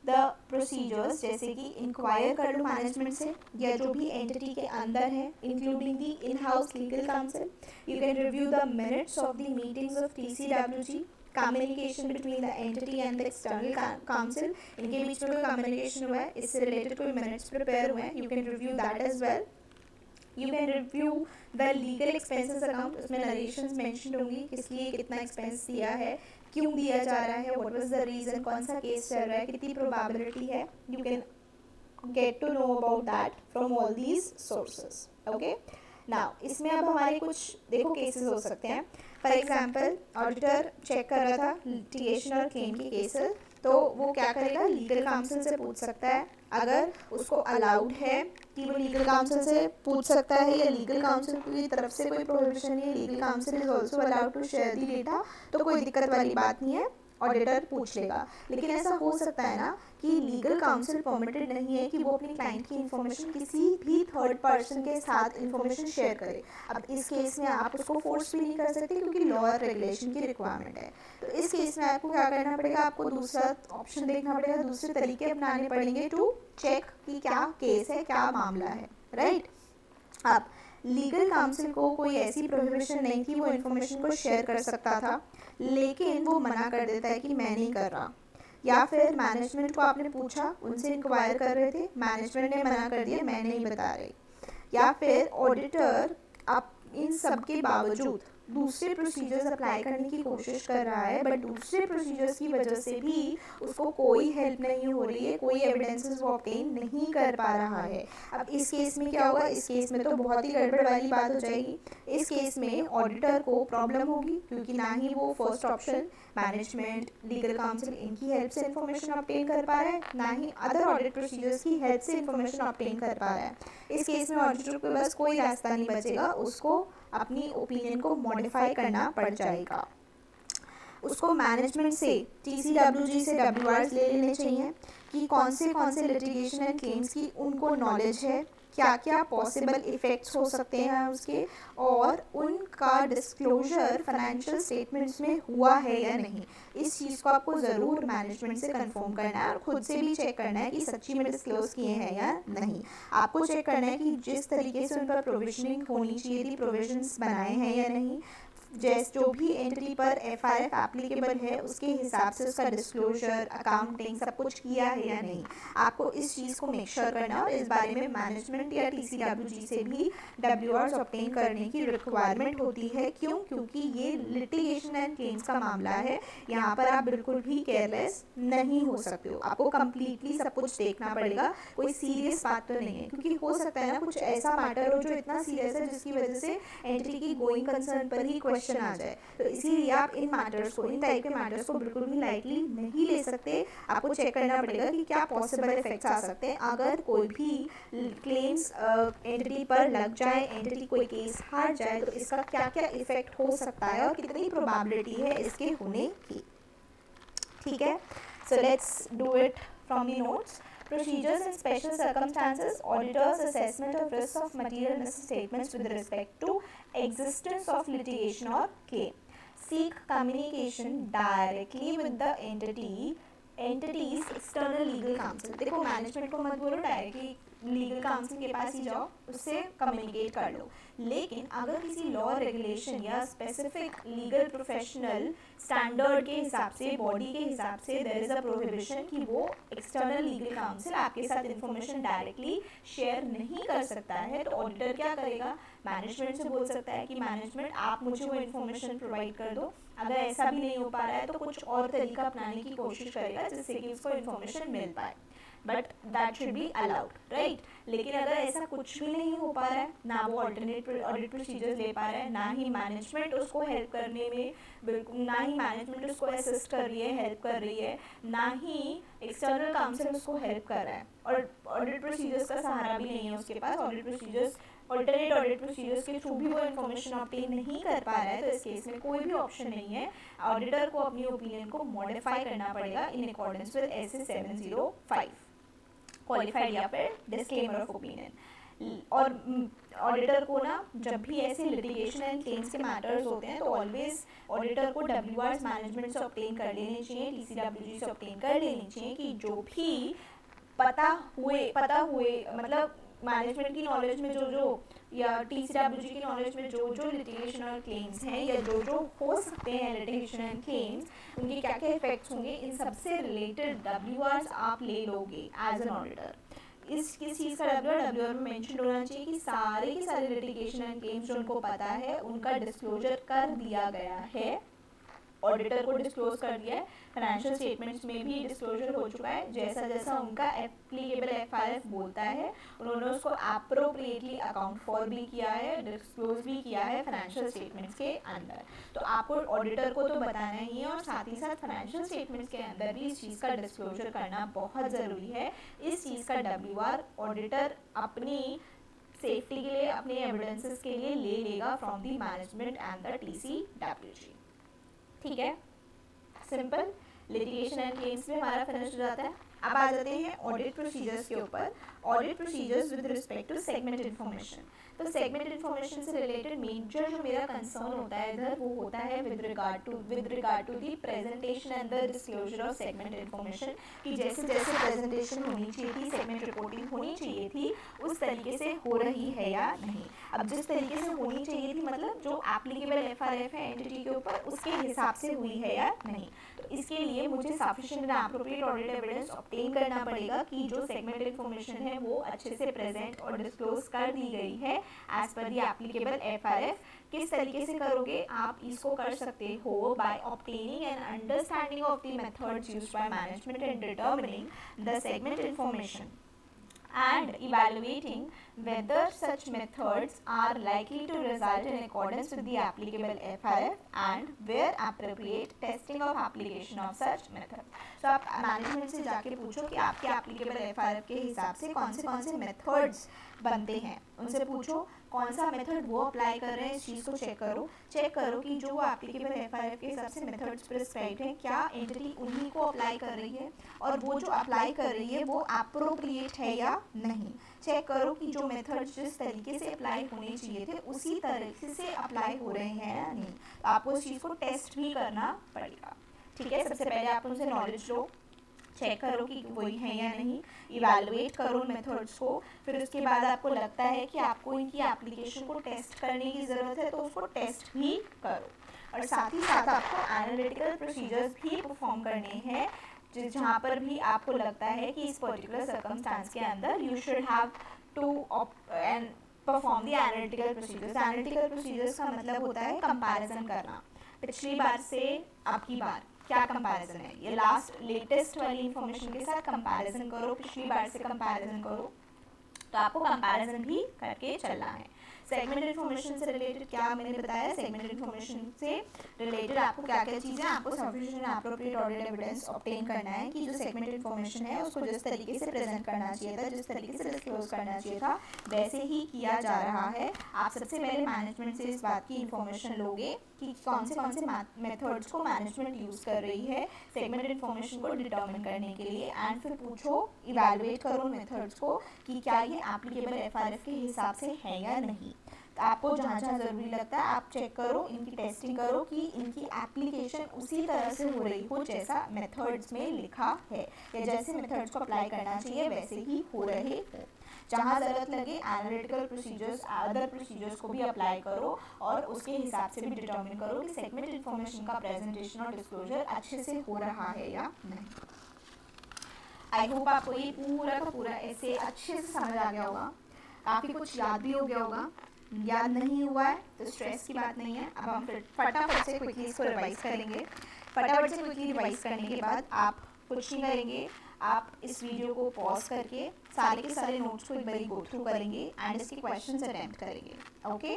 the procedures, जैसे कि इंक्वायर कर लो मैनेजमेंट से या जो भी एंटिटी के अंदर है, including the in house legal council. You can review the minutes of the meetings of TCWG, communication between the entity and the external council, इनके बीच में कोई कम्युनिकेशन हुआ है, इससे रिलेटेड कोई मिनट्स प्रिपेयर हुए हैं, you can review that as well. You can review the legal expenses account, उसमें नरेशंस मेंशन होंगी, किस लिए कितना एक्सपेंस दिया है, क्यों दिया जा रहा है, व्हाट वाज द रीज़न, कौन सा केस चल रहा है, कितनी प्रोबेबिलिटी है। You can get to know about that from all these sources, okay. Now इसमें अब हमारे कुछ देखो केसेस हो सकते हैं। फॉर एग्जांपल, ऑडिटर चेक कर रहा था लिटिगेशन और क्लेम के केसेस, तो वो क्या करेगा, लीगल काउंसिल से पूछ सकता है, अगर उसको अलाउड है कि वो लीगल काउंसिल से पूछ सकता है या लीगल काउंसिल की तरफ से कोई प्रोहिबिशन नहीं है, legal counsel is also allowed to share the data, तो कोई दिक्कत वाली बात नहीं है, ऑडिटर पूछ लेगा। लेकिन ऐसा हो सकता है ना कि लीगल काउंसिल परमिटेड नहीं है कि वो अपनी क्लाइंट की इन्फॉर्मेशन किसी भी थर्ड पर्सन के साथ इन्फॉर्मेशन शेयर करे। अब इस केस में आप उसको फोर्स भी नहीं कर सकते क्योंकि लॉ और रेगुलेशन की रिक्वायरमेंट है। तो इस केस में आपको क्या करना पड़ेगा, आपको दूसरा ऑप्शन देखना पड़ेगा, दूसरे तरीके अपनाने पड़ेंगे टू चेक कि क्या केस है, क्या मामला है, राइट। अब लीगल काउंसिल को कोई ऐसी प्रोहिबिशन नहीं कि वो इन्फॉर्मेशन को शेयर कर सकता था, लेकिन वो मना कर देता है कि मैं नहीं कर रहा, या फिर मैनेजमेंट को आपने पूछा, उनसे इंक्वायर कर रहे थे, मैनेजमेंट ने मना कर दिया, मैं नहीं बता रही, या फिर ऑडिटर आप इन सब के बावजूद दूसरे प्रोसीजर्स अप्लाई करने की कोशिश कर रहा है, बट दूसरे प्रोसीजर्स की वजह से भी उसको कोई हेल्प नहीं हो रही है, कोई एविडेंसेस वो ऑब्टेन नहीं कर पा रहा है। अब इस केस में क्या होगा, इस केस में तो बहुत ही गड़बड़ वाली बात हो जाएगी। इस केस में ऑडिटर को प्रॉब्लम होगी क्योंकि ना ही वो first option management, legal council इनकी हेल्प से इन्फॉर्मेशन ऑब्टेन कर पा रहा है, ना ही अदर ऑडिट प्रोसीजर्स की हेल्प से इन्फॉर्मेशन ऑब्टेन कर पा रहा है। इस केस में ऑडिटर के पास कोई रास्ता नहीं बचेगा, उसको अपनी ओपिनियन को मॉडिफाई करना पड़ जाएगा। उसको मैनेजमेंट से, TCWG से WRs ले लेने चाहिए कि कौन से लिटिगेशन एंड क्लेम्स की उनको नॉलेज है, क्या क्या पॉसिबल इफ़ेक्ट्स हो सकते हैं उसके, और उनका डिस्क्लोजर फाइनेंशियल स्टेटमेंट्स में हुआ है या नहीं। इस चीज़ को आपको ज़रूर मैनेजमेंट से कंफर्म करना है और खुद से भी चेक करना है कि सच्ची में डिस्क्लोज किए हैं या नहीं। आपको चेक करना है कि जिस तरीके से उन पर प्रोविजनिंग होनी चाहिए थी, प्रोविजंस बनाए हैं या नहीं, जैसे जो भी एंटिटी पर एफआरएफ एप्लीकेबल है उसके हिसाब से उसका डिस्क्लोजर, अकाउंटिंग सब कुछ किया है या नहीं, आपको इस चीज़ को मेक श्योर करना और इस बारे में मैनेजमेंट या टीसीडब्ल्यूजी से भी डब्ल्यूआर्स ऑब्टेन करने की रिक्वायरमेंट होती है। क्यों? क्योंकि ये लिटिगेशन एंड क्लेम्स का मामला है, यहाँ पर आप बिल्कुल भी केयरलेस नहीं हो सकते हो, आपको कम्प्लीटली सब कुछ देखना पड़ेगा। कोई सीरियस बात तो नहीं है, क्योंकि हो सकता है ना कुछ ऐसा मैटर हो जो इतना सीरियस है जिसकी वजह से एंटिटी की गोइंग कंसर्न पर ही क्वेश्चन आ जाए। तो इसीलिए आप इन मैटर्स को, इन टाइप के मैटर्स को बिल्कुल भी लाइटली नहीं ले सकते। आपको चेक करना पड़ेगा कि क्या पॉसिबल इफेक्ट्स आ सकते हैं अगर कोई भी क्लेम्स एंटिटी पर लग जाए, एंटिटी कोई केस हार जाए, तो इसका क्या क्या इफेक्ट हो सकता है और कितनी प्रोबेबिलिटी है इसके होने की। ठीक है, so let's do it from the notes. Procedures in special circumstances, auditor's assessment of risk of material misstatements with respect to existence of litigation or claim. Seek communication directly with the entity's external legal counsel. देखो management को मत बोलो, directly legal council के पास ही जाओ, उससे communicate कर लो। लेकिन अगर किसी लॉ, रेगुलेशन या स्पेसिफिक लीगल प्रोफेशनल स्टैंडर्ड के हिसाब से, बॉडी के हिसाब से देयर इज अ प्रोहिबिशन कि वो एक्सटर्नल लीगल काउंसिल आपके साथ इंफॉर्मेशन डायरेक्टली शेयर नहीं कर सकता है, तो ऑडिटर क्या करेगा? मैनेजमेंट से बोल सकता है कि मैनेजमेंट आप मुझे वो इन्फॉर्मेशन प्रोवाइड कर दो। अगर ऐसा भी नहीं हो पा रहा है तो कुछ और तरीका अपनाने की कोशिश करेगा जिससे कि उसको इन्फॉर्मेशन मिल पाए, but that should be allowed, right. लेकिन अगर ऐसा कुछ भी नहीं हो पा रहा है, ना वो ऑल्टरनेट ऑडिट प्रोसीजर्स ले पा रहा है, ना ही मैनेजमेंट उसको हेल्प करने में, बिल्कुल ना ही मैनेजमेंट उसको असिस्ट कर रही है, हेल्प कर रही है, ना ही एक्सटर्नल काउंसिल उसको हेल्प कर रहा है, और ऑडिट प्रोसीजर्स का सहारा भी नहीं है उसके पास, audit procedures, alternate audit procedures के थ्रू भी वो इन्फॉर्मेशन ऑब्टेन नहीं कर पा रहा है, तो इस केस में कोई भी ऑप्शन नहीं है। ऑडिटर को अपनी ओपिनियन को मॉडिफाई करना पड़ेगा इन अकॉर्डेंस विद एस 705, क्वालिफाइड या फिर डिस्क्लेमर ऑफ ओपिनियन। और ऑडिटर को ना जब भी ऐसे लिटिगेशन एंड क्लेम्स के मैटर्स होते हैं तो ऑलवेज ऑडिटर को डब्ल्यूआर्स मैनेजमेंट से ऑब्टेन कर लेने चाहिए, टीसीडब्ल्यूजी से ऑब्टेन कर लेनी चाहिए कि जो भी पता हुए मतलब मैनेजमेंट की नॉलेज में जो या टीसीडब्ल्यूजी की नॉलेज में जो लिटिगेशन और क्लेम्स हैं या जो हो सकते हैं लिटिगेशन एंड क्लेम्स, उनके क्या क्या इफेक्ट्स होंगे, इन सबसे रिलेटेड डब्ल्यूआर्स आप ले लोगे एज एन ऑडिटर। इस किस चीज़ का डब्ल्यूआर में मेंशन होना चाहिए कि सारे के सारे लिटिगेशन एंड क्लेम्स जो उनको पता है उनका डिस्क्लोजर कर दिया गया है, ऑडिटर को डिस्क्लोज कर दिया है, फाइनेंशियल स्टेटमेंट्स में भी डिस्क्लोजर हो चुका है, जैसा जैसा उनका एप्लीकेबल एफआरएफ बोलता है उन्होंने उसको एप्रोप्रिएटली अकाउंट फॉर भी किया है, डिस्क्लोज भी किया है फाइनेंशियल स्टेटमेंट्स के अंदर। तो आपको ऑडिटर को तो बताना ही है और साथ ही साथ फाइनेंशियल स्टेटमेंट्स के अंदर भी इस चीज़ का डिस्क्लोजर करना बहुत ज़रूरी है। इस चीज़ का डब्ल्यूआर ऑडिटर अपनी सेफ्टी के लिए, अपने एविडेंसेस के लिए ले लेगा from the management and the TCWG. ठीक है, सिंपल लिटिगेशन एंड क्लेम्स में हमारा फिनिश हो जाता है। अब आ जाते हैं ऑडिट प्रोसीजर्स के ऊपर। Audit procedures with respect to segment information. तो सेगमेंट इन्फॉर्मेशन से रिलेटेड मेजर जो मेरा कंसर्न होता है इधर वो होता है with regard to the presentation and the disclosure of segment information, कि जैसे जैसे प्रेजेंटेशन होनी चाहिए थी, सेगमेंट रिपोर्टिंग होनी चाहिए थी, उस तरीके से हो रही है या नहीं। अब जिस तरीके से होनी चाहिए थी मतलब जो एप्लीकेबल एफआरएफ है एंटिटी के ऊपर उसके हिसाब से हुई है या नहीं, तो इसके लिए मुझे sufficient and appropriate audit evidence obtain करना पड़ेगा कि जो सेगमेंट इन्फॉर्मेशन है वो अच्छे से प्रेजेंट और डिस्क्लोज कर दी गई है एज पर द एप्लीकेबल एफआरएफ। किस तरीके से करोगे आप इसको कर सकते हो by obtaining an understanding of the methods used by management in determining the segment information and evaluating whether such methods are likely to result in accordance with the applicable FRF and where appropriate testing of application of such methods। तो आप management से जाके पूछो कि आपके applicable FRF के हिसाब से कौन से मेथड्स बनते हैं, उनसे पूछो कौन सा मेथड वो अप्लाई कर रहे हैं, इस चीज़ को चेक करो कि जो वो एप्लीकेबल एफआरएफ के हिसाब से मेथड्स प्रिस्क्राइब्ड हैं क्या एंटिटी उन्हीं को अप्लाई कर रही है और वो जो अप्लाई कर रही है वो एप्रोप्रिएट है या नहीं। चेक करो कि जो मेथड्स जिस तरीके से अप्लाई होने चाहिए थे उसी तरीके से अप्लाई हो रहे हैं या नहीं, तो आपको उस चीज़ को टेस्ट भी करना पड़ेगा। ठीक है, सबसे पहले आप उनसे नॉलेज लो, चेक करो कि वही है या नहीं, इवैल्यूएट करो उन मेथड्स को, फिर उसके बाद आपको लगता है कि आपको इनकी एप्लीकेशन को टेस्ट करने की ज़रूरत है तो उसको टेस्ट भी करो। और साथ ही साथ आपको एनालिटिकल प्रोसीजर्स भी परफॉर्म करने हैं, जहाँ पर भी आपको लगता है कि इस पर्टिकुलर सर्कमस्टांस के अंदर you should have to and perform the analytical procedures. Analytical procedures का मतलब होता है कंपैरिजन करना, पिछली बार से आपकी बार क्या कंपैरिजन है, ये लेटेस्ट वाली इंफॉर्मेशन के साथ कंपैरिजन करो, पिछली बार से कंपैरिजन करो, तो आपको कंपैरिजन भी करके चलना है। सेगमेंट इन्फॉर्मेशन से रिलेटेड क्या मैंने बताया, सेगमेंट इन्फॉर्मेशन से रिलेटेड आपको क्या क्या चीज़ें, आपको sufficient appropriate audit evidence obtain करना है कि जो सेगमेंट इन्फॉर्मेशन है उसको जिस तरीके से प्रेजेंट करना चाहिए था, जिस तरीके से डिस्क्लोज करना चाहिए था, वैसे ही किया जा रहा है। आप सबसे पहले मैनेजमेंट से इस बात की इन्फॉर्मेशन लोगे कि कौन से मेथड्स को मैनेजमेंट यूज़ कर रही है सेगमेंट इन्फॉर्मेशन को डिटर्मिन करने के लिए, एंड फिर पूछो, इवैल्यूएट करो मेथड्स को कि क्या ये एप्लीकेबल एफआरएफ के हिसाब से है या नहीं। तो आपको जहाँ जहाँ ज़रूरी लगता है आप चेक करो, इनकी टेस्टिंग करो कि इनकी एप्लीकेशन उसी तरह से हो रही हो जैसा मेथड्स में लिखा है, या जैसे मेथड्स को अप्लाई करना चाहिए वैसे ही हो रहे हो। जहाँ ज़रूरत लगे एनालिटिकल प्रोसीजर्स, अदर प्रोसीजर्स को भी अप्लाई करो और उसके हिसाब से भी डिटर्मिन करो कि सेगमेंट इन्फॉर्मेशन का प्रेजेंटेशन और डिस्क्लोजर अच्छे से हो रहा है या नहीं। आई होप आपको ये पूरा का पूरा ऐसे अच्छे से समझ आ गया होगा, काफ़ी कुछ याद भी हो गया होगा। याद नहीं हुआ है तो स्ट्रेस की बात नहीं है, अब हम फटाफट से क्विकली इसको रिवाइज करेंगे। फटाफट से क्विकली रिवाइज करने के बाद आप कुछ नहीं करेंगे, आप इस वीडियो को पॉज करके सारे के सारे नोट्स को एक बार गो थ्रू करेंगे एंड इसके क्वेश्चंस अटेम्प्ट करेंगे। ओके,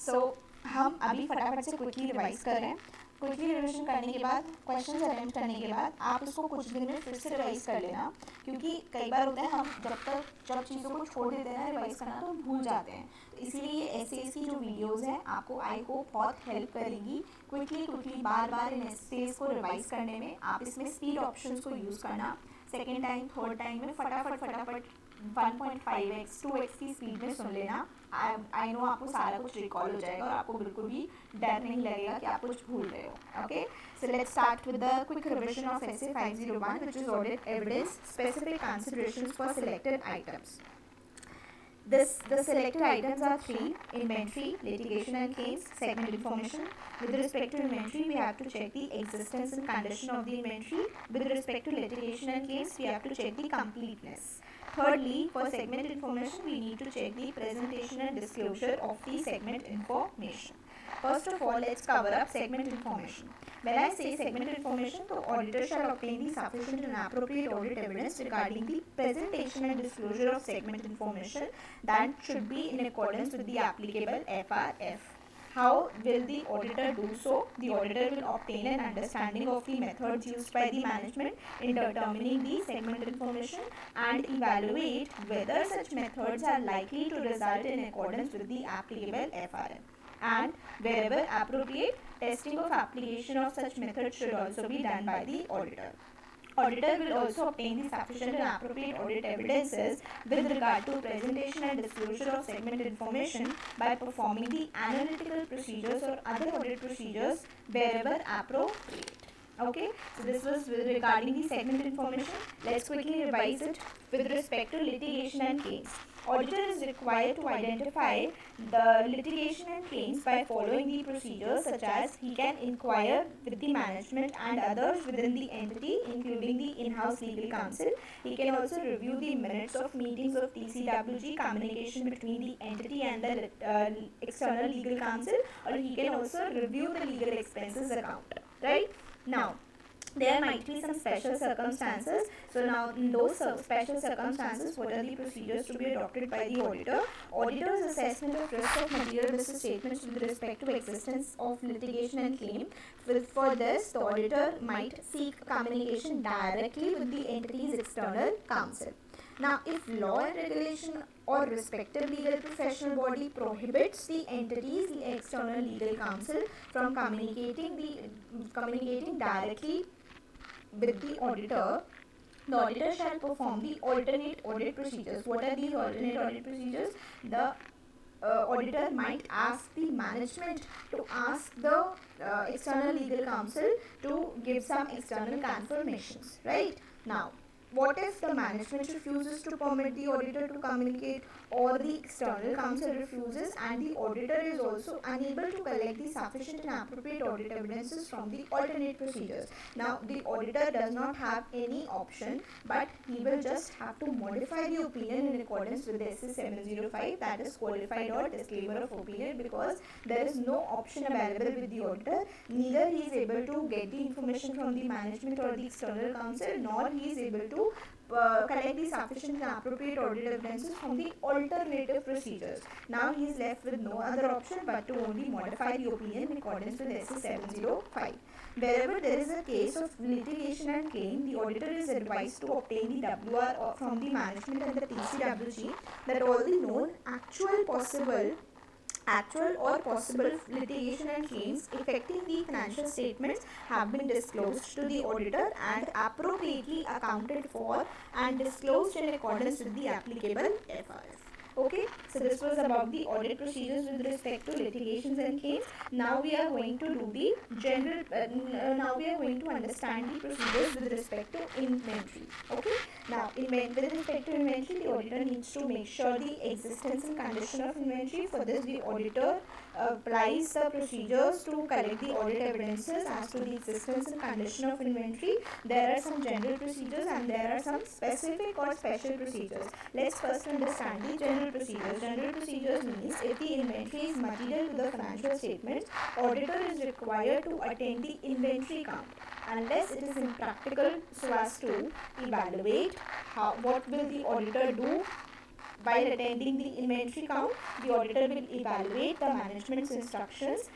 सो हम अभी फटाफट से क्विकली रिवाइज कर रहे हैं। क्विकली रिविजन करने के बाद, क्वेश्चंस अटेम्प्ट करने के बाद आप इसको कुछ दिन में फिर से रिवाइज कर लेना, क्योंकि कई बार होता है हम जब चीज़ों को छोड़ देते हैं ना रिवाइज करना तो भूल जाते हैं। तो इसीलिए एसेज की जो वीडियोस हैं आपको आई होप बहुत हेल्प करेंगी क्विकली बार बार इन एसेज को रिवाइज करने में। आप इसमें स्पीड ऑप्शंस को यूज़ करना, सेकेंड टाइम थर्ड टाइम में फटाफट 1.5x 2x की स्पीड में सुन लेना। आई नो आपको सारा कुछ रिकॉल हो जाएगा और आपको बिल्कुल भी डर नहीं लगेगा कि आप कुछ भूल रहे हो। Okay, so let's start with the quick revision of essay 501 which is audit evidence specific considerations for selected items. The selected items are 3: inventory, litigation and claims, segment information. With respect to inventory, we have to check the existence and condition of the inventory. With respect to litigation and claims, we have to check the completeness. Thirdly, for segment information, we need to check the presentation and disclosure of the segment information. First of all, let's cover up segment information. When I say segment information, the auditor shall obtain the sufficient and appropriate audit evidence regarding the presentation and disclosure of segment information that should be in accordance with the applicable FRF. How will the auditor do so? The auditor will obtain an understanding of the methods used by the management in determining the segment information and evaluate whether such methods are likely to result in accordance with the applicable FRF. And wherever appropriate, testing of application of such methods should also be done by the auditor. Auditor will also obtain the sufficient and appropriate audit evidences with regard to presentation and disclosure of segment information by performing the analytical procedures or other audit procedures wherever appropriate. Okay, so this was regarding the segment information. Let's quickly revise it with respect to litigation and claims. Auditor is required to identify the litigation and claims by following the procedures, such as he can inquire with the management and others within the entity, including the in-house legal counsel. He can also review the minutes of meetings of TCWG, communication between the entity and the external legal counsel, or he can also review the legal expenses account. Right? Now, there might be some special circumstances. So now in those special circumstances, what are the procedures to be adopted by the auditor? Auditor's assessment of risk of material business statements with respect to existence of litigation and claim. For this, the auditor might seek communication directly with the entity's external counsel. Now, if law and regulation or respective legal professional body prohibits the entities, the external legal counsel, from communicating directly with the auditor shall perform the alternate audit procedures. What are these alternate audit procedures? The auditor might ask the management to ask the external legal counsel to give some external confirmations. Right? Now, what if the management refuses to permit the auditor to communicate, or the external counsel refuses, and the auditor is also unable to collect the sufficient and appropriate audit evidences from the alternate procedures? Now, the auditor does not have any option, but he will just have to modify the opinion in accordance with the SS 705, that is qualified or disclaimer of opinion, because there is no option available with the auditor. Neither he is able to get the information from the management or the external counsel, nor he is able to collect the sufficient and appropriate audit evidences from the alternative procedures. Now he is left with no other option but to only modify the opinion in accordance with SS 705. Wherever there is a case of litigation and claim, the auditor is advised to obtain the WR from the management and the TCWG, that all the known actual or possible litigation and claims affecting the financial statements have been disclosed to the auditor and appropriately accounted for and disclosed in accordance with the applicable FRS. Okay, so this was about the audit procedures with respect to litigations and claims. Now we are going to do the general, now we are going to understand the procedures with respect to inventory. Okay, now with respect to inventory, the auditor needs to make sure the existence and condition of inventory. For this, the auditor applies the procedures to collect the audit evidences as to the existence and condition of inventory. There are some general procedures and there are some specific or special procedures. Let's first understand the general procedures. General procedures means if the inventory is material to the financial statements, auditor is required to attend the inventory count unless it is impractical so as to evaluate what will the auditor do. While attending the inventory count, the auditor will evaluate the management's instructions.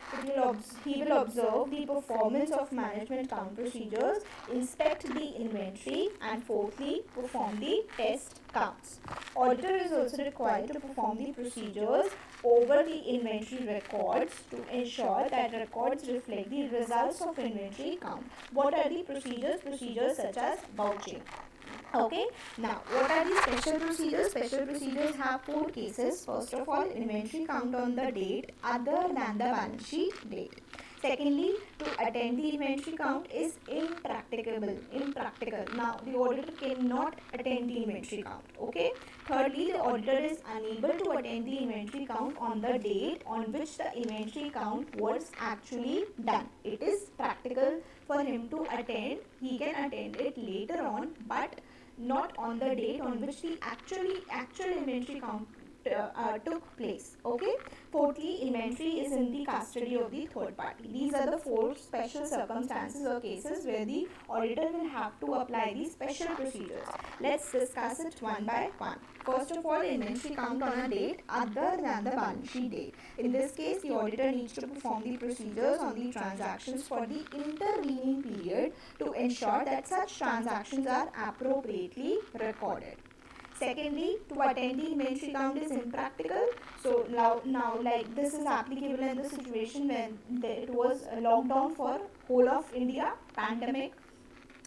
He will observe the performance of management count procedures, inspect the inventory, and fourthly, perform the test counts. Auditor is also required to perform the procedures over the inventory records to ensure that records reflect the results of inventory count. What are the procedures? Procedures such as vouching. Okay, now what are the special procedures? Special procedures have 4 cases. First of all, inventory count on the date other than the balance sheet date. Secondly, to attend the inventory count is impracticable. Now, the auditor cannot attend the inventory count. Okay. Thirdly, the auditor is unable to attend the inventory count on the date on which the inventory count was actually done. It is practical for him to attend. He can attend it later on, but not on the date on which the actual inventory count took place. Okay. Fourthly, inventory is in the custody of the third party. These are the 4 special circumstances or cases where the auditor will have to apply these special procedures. Let's discuss it one by one. First of all, inventory count on a date other than the balance sheet date. In this case, the auditor needs to perform the procedures on the transactions for the intervening period to ensure that such transactions are appropriately recorded. Secondly, to attend the inventory count is impractical. So now like this is applicable in the situation when it was a lockdown for whole of India, pandemic.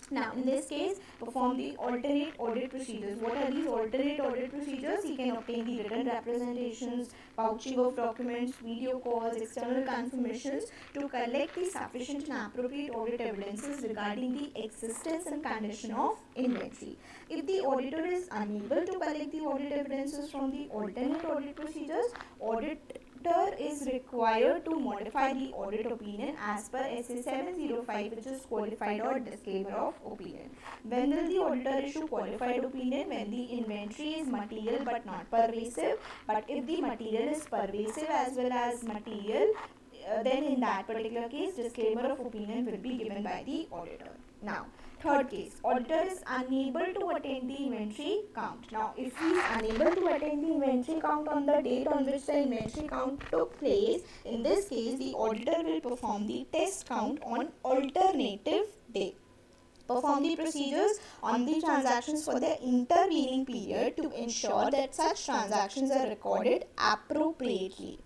Now, in this case, perform the alternate audit procedures. What are these alternate audit procedures? He can obtain the written representations, vouching of documents, video calls, external confirmations to collect the sufficient and appropriate audit evidences regarding the existence and condition of inventory. If the auditor is unable to collect the audit evidences from the alternate audit procedures, auditor is required to modify the audit opinion as per SS 705, which is qualified or disclaimer of opinion. When will the auditor issue qualified opinion? When the inventory is material but not pervasive. But if the material is pervasive as well as material, then in that particular case, disclaimer of opinion will be given by the auditor. Now, third case, auditor is unable to attend the inventory count. Now, if he is unable to attend the inventory count on the date on which the inventory count took place, in this case, the auditor will perform the test count on alternative day. Perform the procedures on the transactions for the intervening period to ensure that such transactions are recorded appropriately.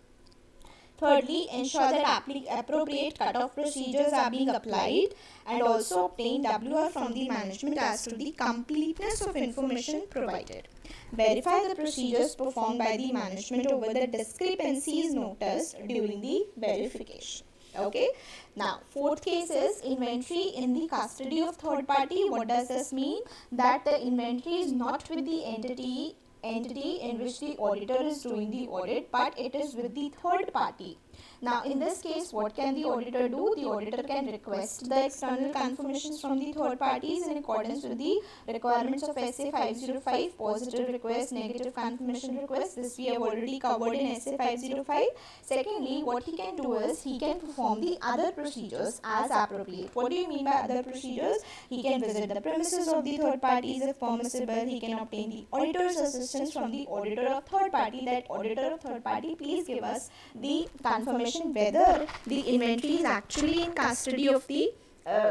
Thirdly, ensure that appropriate cut-off procedures are being applied, and also obtain WR from the management as to the completeness of information provided. Verify the procedures performed by the management over the discrepancies noticed during the verification. Okay. Now, fourth case is inventory in the custody of third party. What does this mean? That the inventory is not with the entity in which the auditor is doing the audit, but it is with the third party. Now, in this case, what can the auditor do? The auditor can request the external confirmations from the third parties in accordance with the requirements of SA 505, positive request, negative confirmation request. This we have already covered in SA 505. Secondly, what he can do is he can perform the other procedures as appropriate. What do you mean by other procedures? He can visit the premises of the third parties if permissible. He can obtain the auditor's assistance from the auditor of third party, that auditor of third party, please give us the confirmation whether the inventory is actually in custody of the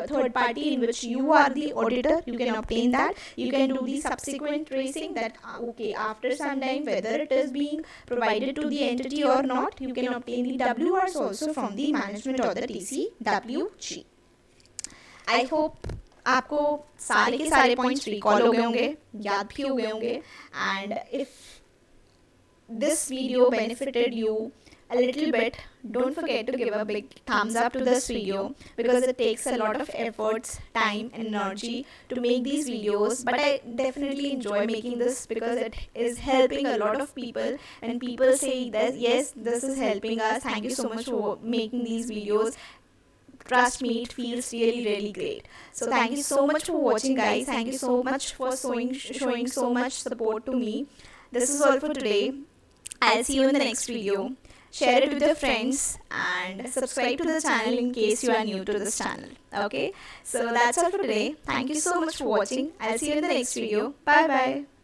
third party in which you are the auditor. You can obtain that. You can do the subsequent tracing, that okay, after some time whether it is being provided to the entity or not. You can obtain the WRs also from the management or the TCWG. I hope आपको सारे के सारे points recall हो गए होंगे, याद भी हो गए होंगे. And if this video benefited you a little bit, don't forget to give a big thumbs up to this video, because it takes a lot of efforts, time and energy to make these videos, but I definitely enjoy making this because it is helping a lot of people, and people say that yes, this is helping us, thank you so much for making these videos. Trust me, it feels really great. So thank you so much for watching, guys. Thank you so much for showing so much support to me. This is all for today. I'll see you in the next video. Share it with your friends and subscribe to the channel in case you are new to this channel. Okay, so that's all for today. Thank you so much for watching. I'll see you in the next video. Bye bye.